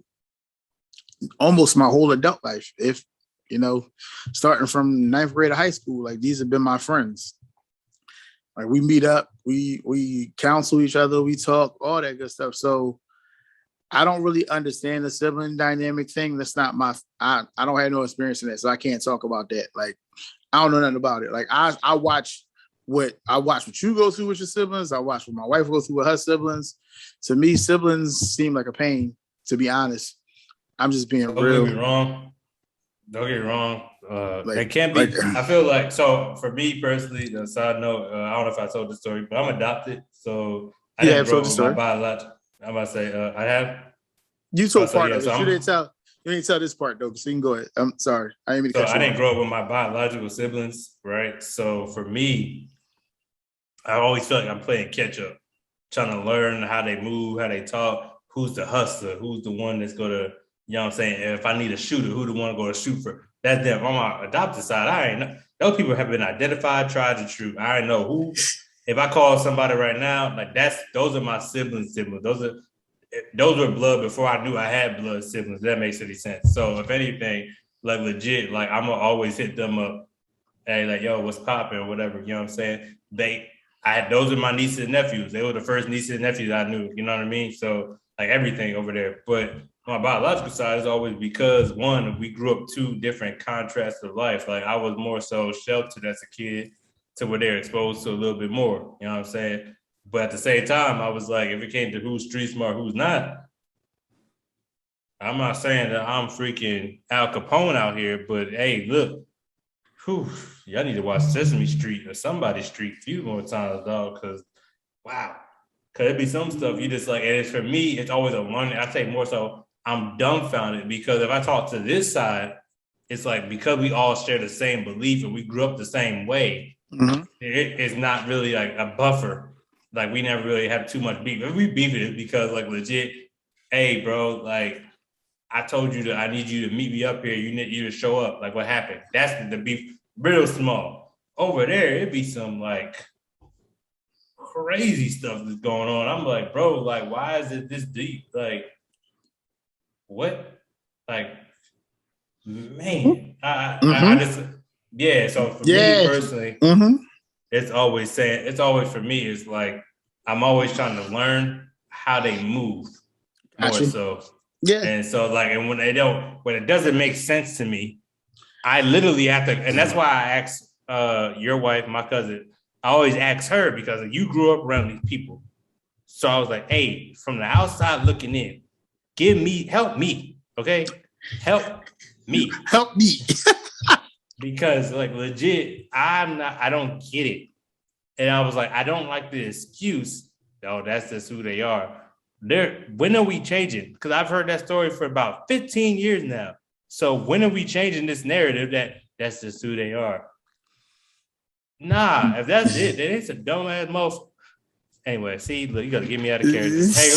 almost my whole adult life. If, you know, starting from 9th grade of high school, like, these have been my friends. Like, we meet up, we counsel each other, we talk, all that good stuff. So I don't really understand the sibling dynamic thing. That's not my. I don't have no experience in that, so I can't talk about that. Like, I don't know nothing about it. Like, I watch what you go through with your siblings. I watch what my wife goes through with her siblings. To me, siblings seem like a pain. To be honest, I'm just being real. Don't get me wrong. Don't get me wrong. They can't be. Like, I feel like, so for me personally, the side note, I don't know if I told the story, but I'm adopted, so I didn't grow up with my biological. I'm about to say I have. You told part of it. You didn't tell. You didn't tell this part though, so you can go ahead. I'm sorry. I didn't mean to cut you off. I didn't grow up with my biological siblings, right? So for me, I always feel like I'm playing catch up, trying to learn how they move, how they talk, who's the hustler, who's the one that's gonna, you know what I'm saying? If I need a shooter, who the one going to shoot for? That's them. On my adopted side, I ain't know. Those people have been identified, tried and true. I ain't know who. If I call somebody right now, like those are my siblings. Those were blood before I knew I had blood siblings. That makes any sense. So if anything, like legit, like I'm gonna always hit them up. Hey, like, yo, what's popping or whatever. You know what I'm saying? Those are my nieces and nephews. They were the first nieces and nephews I knew. You know what I mean? So like everything over there. But my biological side is always because, one, we grew up two different contrasts of life. Like I was more so sheltered as a kid to where they're exposed to a little bit more. You know what I'm saying? But at the same time, I was like, if it came to who's street smart, who's not, I'm not saying that I'm freaking Al Capone out here, but hey, look, y'all need to watch Sesame Street or somebody's Street a few more times, dog, because wow. Could it be some stuff you just like, and it's, for me, it's always a learning. I say more so I'm dumbfounded because if I talk to this side, it's like because we all share the same belief and we grew up the same way, it's not really like a buffer. Like we never really have too much beef. If we beef it because like legit, hey bro, like I told you that I need you to meet me up here. You need you to show up. Like what happened? That's the beef, real small. Over there, it'd be some like crazy stuff that's going on. I'm like, bro, like why is it this deep? Like what? Like man, I just So for me personally, it's always for me is like I'm always trying to learn how they move more so. Yeah. And so like, and when it doesn't make sense to me, I literally have to, and that's why I asked your wife, my cousin, I always ask her because you grew up around these people. So I was like, hey, from the outside looking in, help me, okay? Help me. Because like legit, I don't get it. And I was like, I don't like the excuse. Oh, that's just who they are. When are we changing? Because I've heard that story for about 15 years now. So when are we changing this narrative that that's just who they are? If that's it, then it's a dumbass motherfucker. Anyway, see, look, you got to get me out of character. Hey,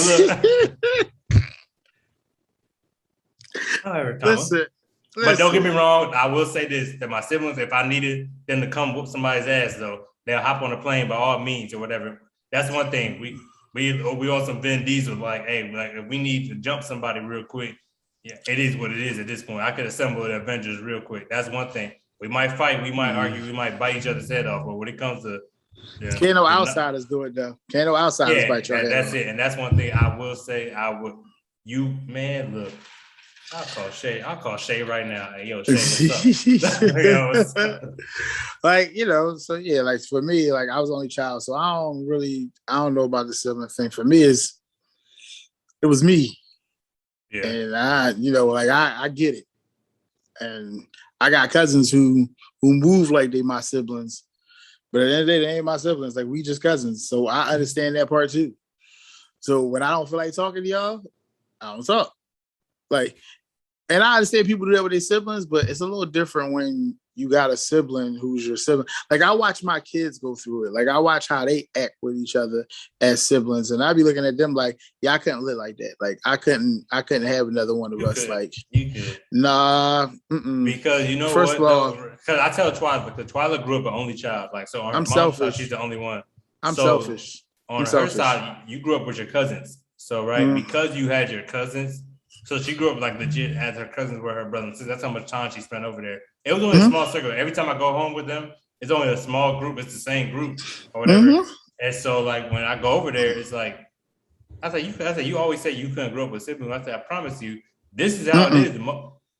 look. Listen. But don't get me wrong, I will say this, that my siblings, if I needed them to come whoop somebody's ass, though, they'll hop on a plane by all means or whatever. That's one thing. We on some Vin Diesel, like, hey, like if we need to jump somebody real quick, yeah, it is what it is at this point. I could assemble the Avengers real quick. That's one thing. We might fight, we might argue, we might bite each other's head off, but when it comes to can't no outsiders do it though. Can't no outsiders bite your head. That's it. And that's one thing I will say. Look. I'll call Shay right now. Hey, yo, Shay, what's up? Yo, what's up? Like, so yeah, like for me, like I was only child, so I don't know about the sibling thing. For me, it was me. Yeah. And I get it. And I got cousins who move like they my siblings, but at the end of the day, they ain't my siblings. Like we just cousins. So I understand that part too. So when I don't feel like talking to y'all, I don't talk. Like, and I understand people do that with their siblings, but it's a little different when you got a sibling who's your sibling. Like I watch my kids go through it. Like I watch how they act with each other as siblings, and I be looking at them like, yeah, I couldn't live like that. Like I couldn't have another one of us. Like you could. Nah. Because you know first what? Of all, because I tell Twyla, because Twyla grew up an only child. Like so, on her mom's side, she's the only one. I'm selfish. On her side, you grew up with your cousins. So right, because you had your cousins. So she grew up like legit as her cousins were her brothers and sisters. That's how much time she spent over there. It was only a small circle. Every time I go home with them, it's only a small group. It's the same group or whatever. And so like when I go over there, it's like, I said you always say you couldn't grow up with siblings. I said I promise you, this is how it is.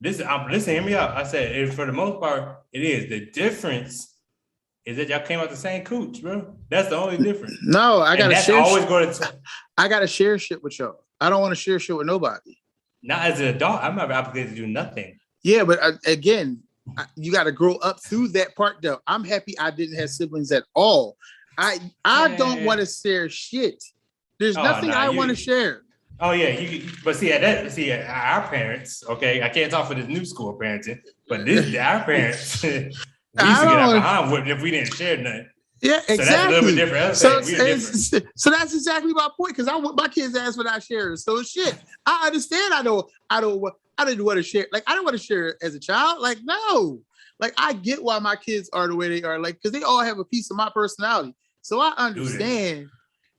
Listen, hear me out. I said for the most part, it is. The difference is that y'all came out the same cooch, bro. That's the only difference. No, I gotta share. I gotta share shit with y'all. I don't want to share shit with nobody. Not as an adult, I'm not obligated to do nothing. Yeah, but again, you got to grow up through that part though. I'm happy I didn't have siblings at all. I don't want to share shit. There's nothing I want to share. Oh yeah, but see our parents. Okay, I can't talk for this new school parenting, but our parents we used to get out behind with if we didn't share nothing. Yeah, exactly. So that's a little bit different. So that's exactly my point because I want my kids' ass without sharing. So shit, I understand. I didn't want to share. Like I didn't want to share as a child. Like no, like I get why my kids are the way they are. Like because they all have a piece of my personality. So I understand.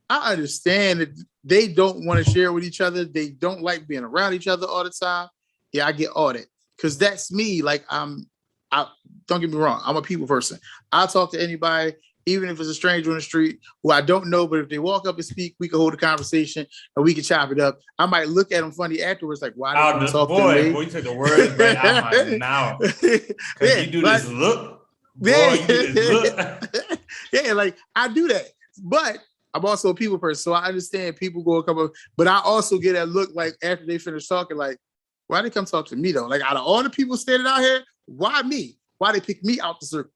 I understand that they don't want to share with each other. They don't like being around each other all the time. Yeah, I get all that because that's me. Like I don't get me wrong. I'm a people person. I'll talk to anybody. Even if it's a stranger on the street who I don't know, but if they walk up and speak, we can hold a conversation and we can chop it up. I might look at them funny afterwards, like, why did you talk to me? Boy, you took the words right out of my mouth. Because you do this look. Boy, you do this look. Yeah, like I do that. But I'm also a people person, so I understand people go a couple, but I also get that look like after they finish talking, like, why they come talk to me though? Like out of all the people standing out here, why me? Why they pick me out the circle?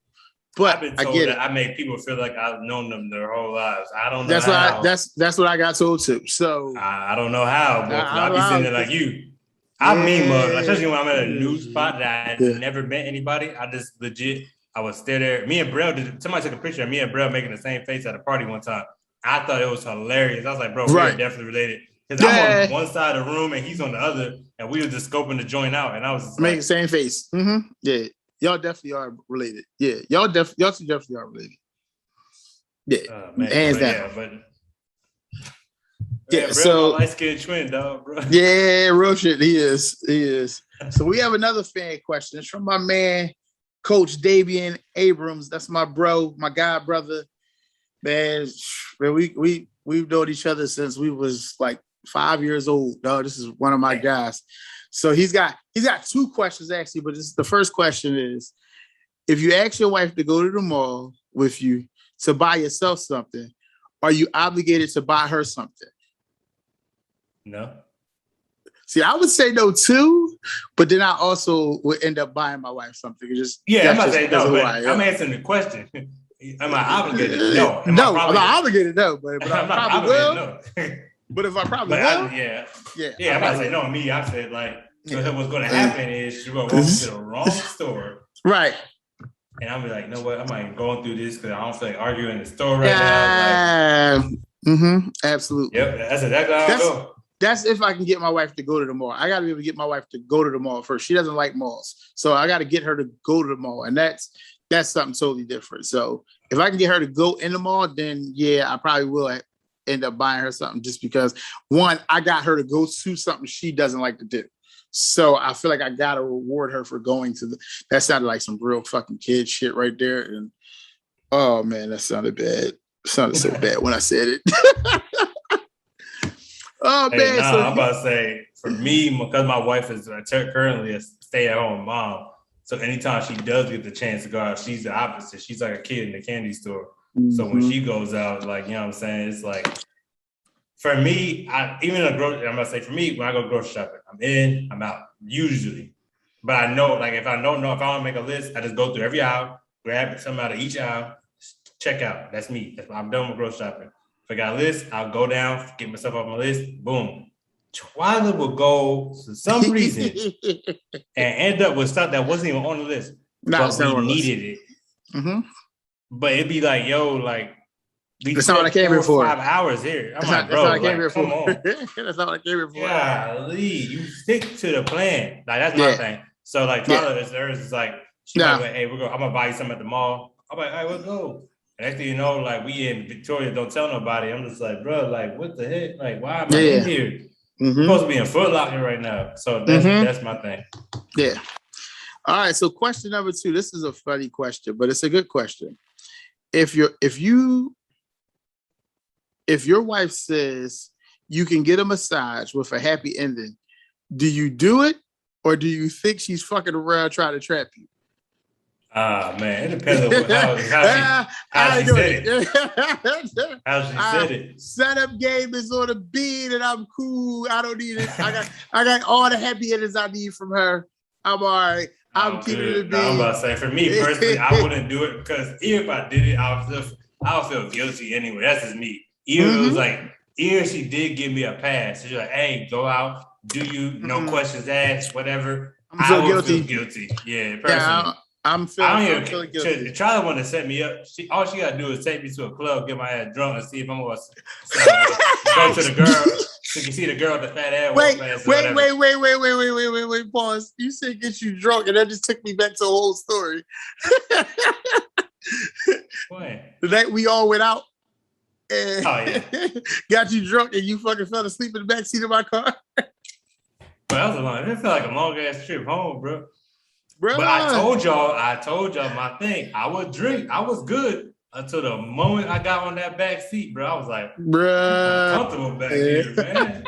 But I've been told that I make people feel like I've known them their whole lives. I don't know. That's what I got told too. So I don't know how, but I'll be sitting there like you. I mean, especially when I'm at a new spot that I never met anybody. I just legit, I was still there. Me and Brell, somebody took a picture of me and Brell making the same face at a party one time. I thought it was hilarious. I was like, bro, we're definitely related. Because I'm on one side of the room and he's on the other, and we were just scoping the joint out. And I was making the same face. Mm-hmm. Yeah. Y'all definitely are related. Yeah, y'all two definitely are related. Yeah, hands down. So light-skinned twin, dog, bro. Yeah, real shit. He is. So we have another fan question. It's from my man, Coach Davian Abrams. That's my bro, my god brother. Man, we've known each other since we was like 5 years old. Dog, this is one of my guys. So he's got two questions actually, but the first question is, if you ask your wife to go to the mall with you to buy yourself something, are you obligated to buy her something? No. See, I would say no too, but then I also would end up buying my wife something. I'm about to say no, but I'm answering the question. Am I obligated? No. I'm not obligated, no, but I probably will. No. But if I probably will, I'm about to say no. Me, I said like, so what's going to happen is you're going to walk into the wrong store, right? And I'll be like, you know what? I'm not even going through this because I don't feel like arguing in the store right now. Like, absolutely. Yep, that's exactly how I go. That's if I can get my wife to go to the mall. I got to be able to get my wife to go to the mall first. She doesn't like malls, so I got to get her to go to the mall, and that's something totally different. So if I can get her to go in the mall, then I probably will end up buying her something just because one, I got her to go to something she doesn't like to do. So I feel like I got to reward her for going to that sounded like some real fucking kid shit right there. And oh man, that sounded bad. It sounded so bad when I said it. Oh man. I'm about to say for me, because my wife is currently a stay-at-home mom. So anytime she does get the chance to go out, she's the opposite. She's like a kid in the candy store. Mm-hmm. So when she goes out, like, you know what I'm saying? It's like, for me, I'm going to say for me, when I go grocery shopping, I'm in, I'm out, usually. But I know, like, if I don't know, if I want to make a list, I just go through every aisle, grab something out of each aisle, check out. That's me. I'm done with grocery shopping. If I got a list, I'll go down, get myself off my list, boom. Twyla will go for some reason and end up with stuff that wasn't even on the list. But we needed it. Mm-hmm. But it'd be like, yo, like, that's not what I came here for. 5 hours here. I'm like, bro, come on. That's not what I came here for. Golly, you stick to the plan. Like, that's my thing. So, like, Twyla is like, she's like, hey, I'm going to buy you something at the mall. I'm like, all right, let's go. And next thing you know, like, we in Victoria, don't tell nobody. I'm just like, bro, like, what the heck? Like, why am I in here? Mm-hmm. I'm supposed to be in Foot Locker right now. So that's my thing. Yeah. All right. So question number 2. This is a funny question, but it's a good question. If your wife says you can get a massage with a happy ending. Do you do it, or do you think she's fucking around trying to trap you? Man, it depends on how she said it. How she said it. Setup game is on a beat, and I'm cool. I don't need it. I got all the happy endings I need from her. I'm all right. I'm keeping it a beat. I'm about to say, for me personally, I wouldn't do it because even if I did it, I'll feel guilty anyway. That's just me. Even if it was like, even if she did give me a pass, she's like, hey, go out, do you, no questions asked, whatever. I would feel guilty. Yeah, personally. Yeah, I'm feeling guilty. Charlie wanted to set me up. All she gotta do is take me to a club, get my ass drunk, and see if I'm gonna go to the girl. So you can see the girl with the fat ass. Wait, pause. You said get you drunk, and that just took me back to a whole story. The night we all went out and got you drunk, and you fucking fell asleep in the backseat of my car. It felt like a long ass trip home, bro. But I told y'all my thing. I would drink. I was good until the moment I got on that back seat, bro. I was like, I'm comfortable back here, man.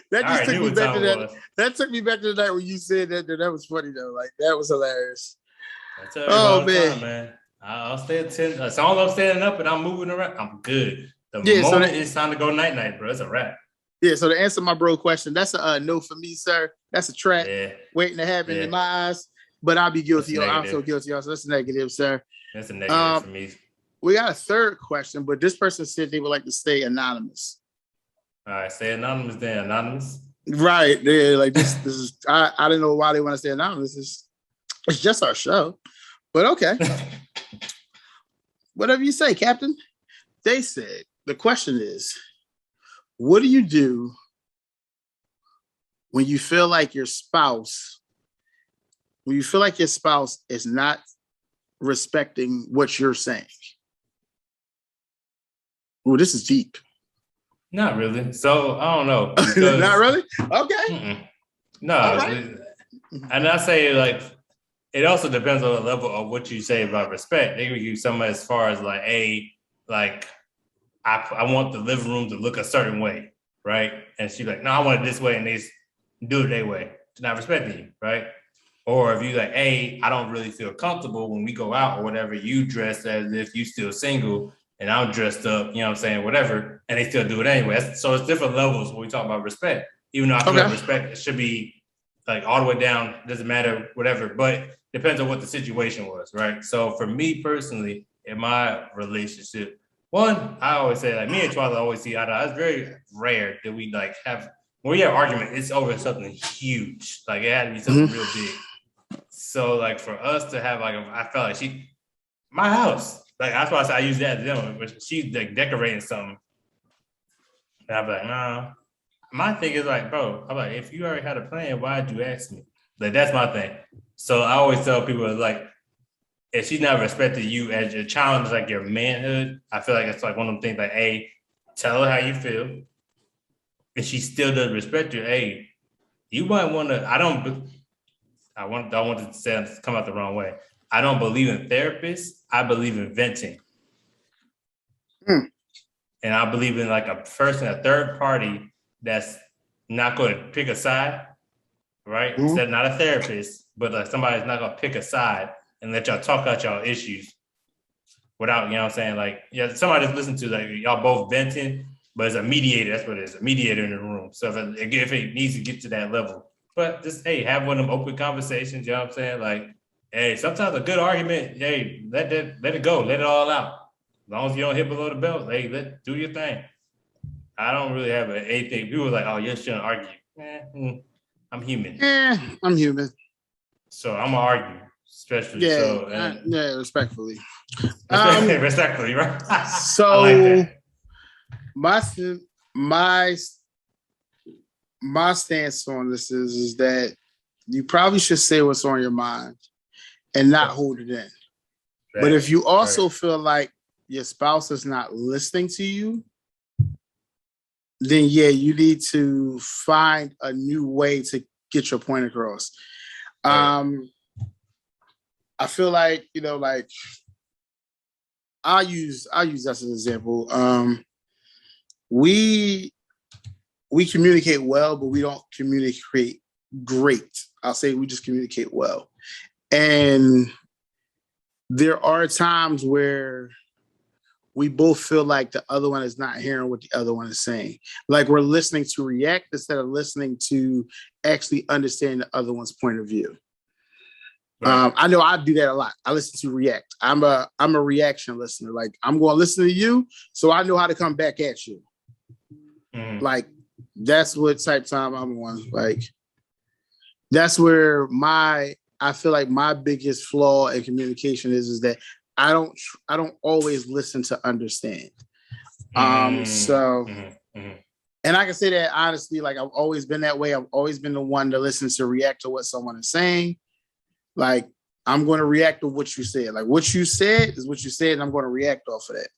That took me back to that. That took me back to the night when you said that. That was funny though. Like that was hilarious. Oh man. I'll stay at 10. As long as I'm standing up and I'm moving around, I'm good. The moment it's time to go night, bro, it's a wrap. Yeah, so to answer my bro question, that's a no for me, sir. That's a track waiting to happen in my eyes. But I'll be guilty. I feel guilty also. That's a negative, sir. That's a negative for me. We got a third question, but this person said they would like to stay anonymous. All right, stay anonymous then. Anonymous. Right. Yeah, like this is I don't know why they want to stay anonymous. It's just our show. But okay. Whatever you say, Captain. They said the question is, what do you do when you feel like your spouse is not respecting what you're saying? Oh, this is deep. Not really. So I don't know. Not really? Okay. No. Right. And I say like it also depends on the level of what you say about respect. They give you something as far as like, hey, like I want the living room to look a certain way, right? And she's like, no, I want it this way, and they do it their way. It's not respecting you, right? Or if you like, hey, I don't really feel comfortable when we go out or whatever, you dress as if you still single and I'm dressed up, you know what I'm saying, whatever, and they still do it anyway. So it's different levels when we talk about respect. Even though I feel like respect, it should be like all the way down, doesn't matter, whatever, but depends on what the situation was, right? So for me personally, in my relationship, one, I always say like me and Charlie always see eye to eye. It's very rare that we like have when we have argument, it's over something huge. Like it had to be something real big. So like for us to have like I felt like my house. Like that's why I use that to them, but she's like decorating something. And I'm like, nah. My thing is like, bro, I'm like, if you already had a plan, why'd you ask me? Like that's my thing. So I always tell people like, if she's not respecting you as your challenge, like your manhood, I feel like it's like one of them things like, hey, tell her how you feel. If she still doesn't respect you, hey, you might want to, I want to say come out the wrong way. I don't believe in therapists. I believe in venting. And I believe in like a third party that's not going to pick a side, right? Instead, not a therapist, but like somebody's not going to pick a side and let y'all talk out y'all issues without, you know what I'm saying? Like, yeah, somebody just listen to like y'all both venting, but it's a mediator. That's what it is, a mediator in the room. So if it needs to get to that level, but just, hey, have one of them open conversations, you know what I'm saying? Like, hey, sometimes a good argument, hey, let it go, let it all out. As long as you don't hit below the belt, hey, do your thing. I don't really have anything. People are like, oh, you shouldn't argue. I'm human. I'm human. So I'm gonna argue. Especially respectfully. Respectfully, right? So I like that. My stance on this is that you probably should say what's on your mind and not hold it in. Right. But if you also feel like your spouse is not listening to you, then you need to find a new way to get your point across. I feel like, like I'll use that as an example. we communicate well, but we don't communicate great. I'll say we just communicate well. And there are times where we both feel like the other one is not hearing what the other one is saying. Like we're listening to react instead of listening to actually understand the other one's point of view. Right. I know I do that a lot. I listen to react. I'm a reaction listener. Like I'm going to listen to you, so I know how to come back at you. Like that's what type time I'm on. Like that's where I feel like my biggest flaw in communication is that I don't always listen to understand. And I can say that honestly, like I've always been that way. I've always been the one to listen to react to what someone is saying. Like I'm going to react to what you said. Like what you said is what you said, and I'm going to react off of that.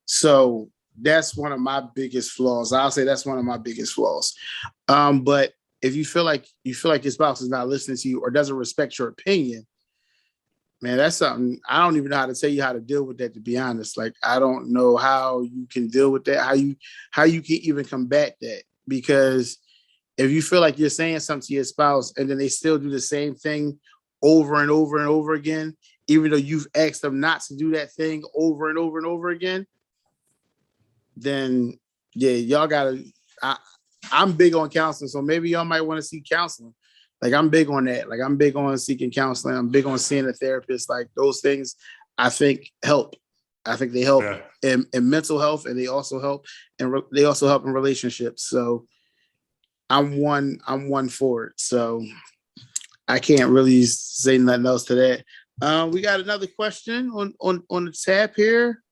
So that's one of my biggest flaws. I'll say that's one of my biggest flaws. But if you feel like your spouse is not listening to you or doesn't respect your opinion, man, that's something I don't even know how to tell you how to deal with that, to be honest. Like, I don't know how you can deal with that, how you can even combat that. Because if you feel like you're saying something to your spouse and then they still do the same thing over and over and over again, even though you've asked them not to do that thing over and over and over again, then yeah, y'all gotta, I'm big on counseling, so maybe y'all might want to seek counseling. Like I'm big on that. Like I'm big on seeking counseling. I'm big on seeing a therapist. Like those things I think help. I think they help in mental health, and they also help in relationships. So I'm one for it. So I can't really say nothing else to that. We got another question on the tab here.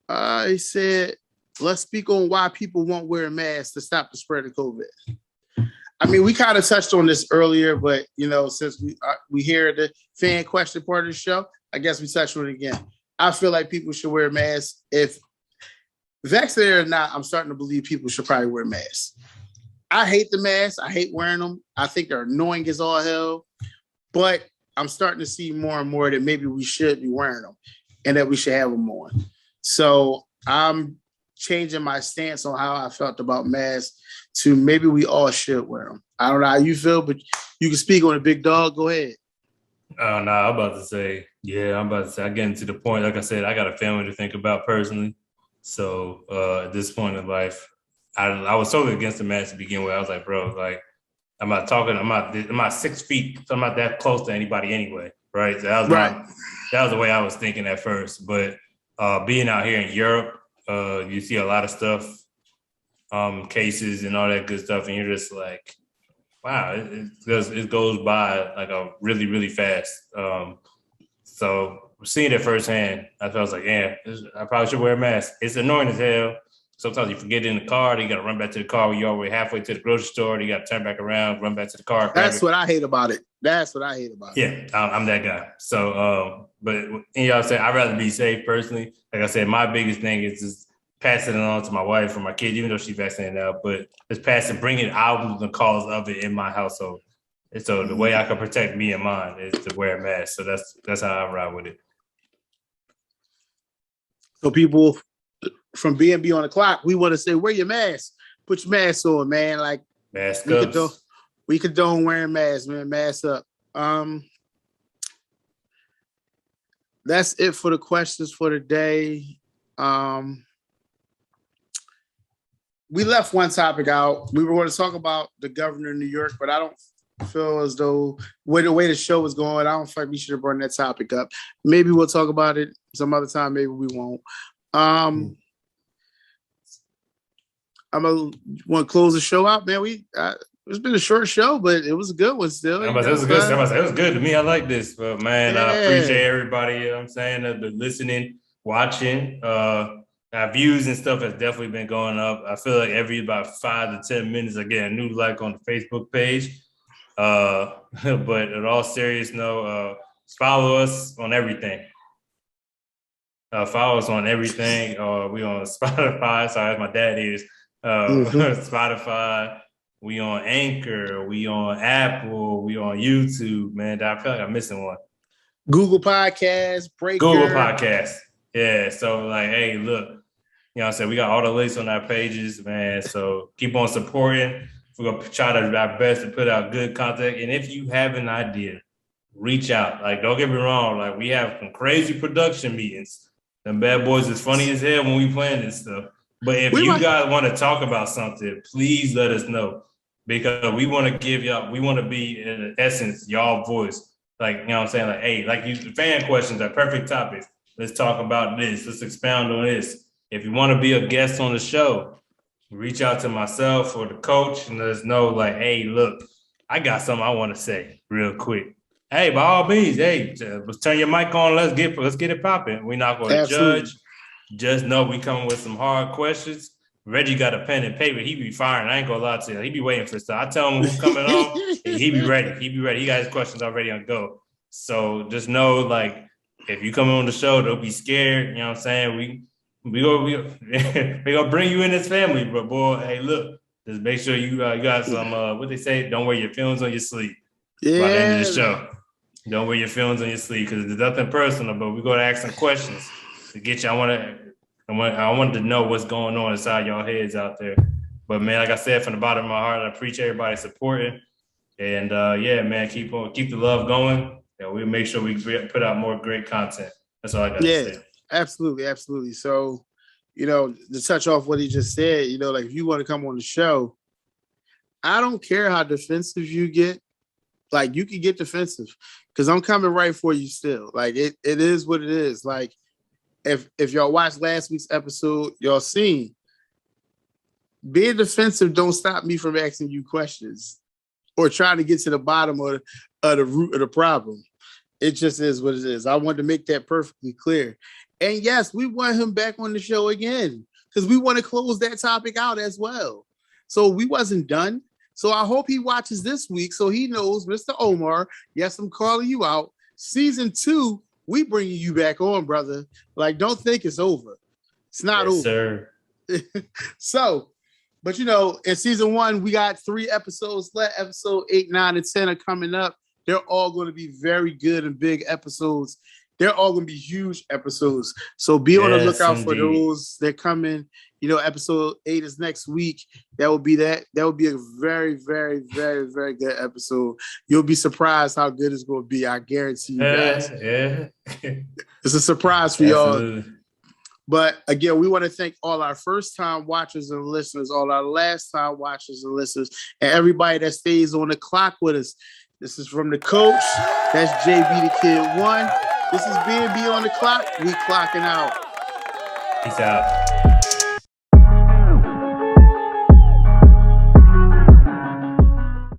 He said, let's speak on why people won't wear masks to stop the spread of COVID. I mean, we kind of touched on this earlier, but, since we hear the fan question part of the show, I guess we touched on it again. I feel like people should wear masks. If vaccinated or not, I'm starting to believe people should probably wear masks. I hate the masks. I hate wearing them. I think they're annoying as all hell. But I'm starting to see more and more that maybe we should be wearing them and that we should have them on. So I'm changing my stance on how I felt about masks to maybe we all should wear them. I don't know how you feel, but you can speak on it, big dog. Go ahead. I'm about to say, I get into the point. Like I said, I got a family to think about personally. So at this point in life, I was totally against the mask to begin with. I was like, bro, like I'm not 6 feet, so I'm not that close to anybody anyway, right? So that was the way I was thinking at first. But being out here in Europe, you see a lot of stuff, cases and all that good stuff, and you're just like, wow, it goes by like a really, really fast. So seeing it firsthand, I was like, yeah, I probably should wear a mask. It's annoying as hell. Sometimes you forget it in the car, then you got to run back to the car when you're already halfway to the grocery store. Then you got to turn back around, run back to the car. That's what I hate about it. Yeah, I'm that guy. So, but y'all say I'd rather be safe personally. Like I said, my biggest thing is just passing it on to my wife or my kids, even though she's vaccinated now. But it's bringing out the cause of it in my household. And so the way I can protect me and mine is to wear a mask. So that's how I ride with it. So people from B&B on the clock, we want to say, wear your mask. Put your mask on, man. Like mask up. We condone wearing masks, man. Mask up. That's it for the questions for today. We left one topic out. We were going to talk about the governor of New York, but I don't feel as though the way the show is going, I don't feel like we should have brought that topic up. Maybe we'll talk about it some other time. Maybe we won't. I'm gonna want to close the show out, man. It's been a short show, but it was a good one still. It was good to me. I like this, but man, I appreciate everybody. You know what I'm saying, the listening, watching. Our views and stuff has definitely been going up. I feel like every about 5 to 10 minutes, I get a new like on the Facebook page. But in all seriousness, follow us on everything. Follow us on everything. We on Spotify. Sorry, as my dad is. Spotify. We on Anchor. We on Apple. We on YouTube. Man, I feel like I'm missing one. Google Podcasts. Breaker. Google Podcasts. Yeah. So like, hey, look. You know what I'm saying? We got all the links on our pages, man. So keep on supporting. We're going to try to do our best to put out good content. And if you have an idea, reach out. Like, don't get me wrong. Like, we have some crazy production meetings. Them bad boys is funny as hell when we plan this stuff. But if you guys want to talk about something, please let us know. Because we want to give y'all, we want to be, in essence, y'all voice. Like, you know what I'm saying? Like, hey, like these fan questions are perfect topics. Let's talk about this. Let's expound on this. If you want to be a guest on the show, reach out to myself or the coach and let us know, like, hey, look, I got something I want to say real quick. Hey, by all means, hey, let's turn your mic on. Let's get it popping. We're not going to judge. Just know we coming with some hard questions. Reggie got a pen and paper. He be firing. I ain't gonna lie to you. He be waiting for stuff. I tell him who's coming on, and he be ready. He got his questions already on go. So just know, like, if you come on the show, don't be scared. You know what I'm saying? We gonna bring you in this family, but boy, hey, look, just make sure you got some what they say, don't wear your feelings on your sleeve. Yeah. By the end of the show, don't wear your feelings on your sleeve because there's nothing personal, but we're gonna ask some questions to get you. I wanted to know what's going on inside y'all heads out there. But man, like I said, from the bottom of my heart, I appreciate everybody supporting, and yeah, man, keep the love going, and we'll make sure we put out more great content. That's all I got to say. Absolutely. So, you know, to touch off what he just said, you know, like if you want to come on the show, I don't care how defensive you get. Like, you can get defensive because I'm coming right for you still. Like, it is what it is. Like, if y'all watched last week's episode, y'all seen being defensive don't stop me from asking you questions or trying to get to the bottom of the root of the problem. It just is what it is. I wanted to make that perfectly clear. And yes, we want him back on the show again because we want to close that topic out as well. So we wasn't done. So I hope he watches this week so he knows, Mr. Omar, yes, I'm calling you out. Season 2, we bringing you back on, brother. Like, don't think it's over. It's not over. Sir. So, but you know, in season 1, we got 3 episodes left. Episode 8, 9, and 10 are coming up. They're all going to be very good and big episodes. They're all going to be huge episodes. So be on the lookout for those. They're coming. You know, episode 8 is next week. That will be a very, very, very, very good episode. You'll be surprised how good it's going to be. I guarantee you guys. Yeah. It's a surprise for y'all. But again, we want to thank all our first-time watchers and listeners, all our last-time watchers and listeners, and everybody that stays on the clock with us. This is from the coach. That's JB the Kid 1. This is B&B on the clock. We clocking out. Peace out.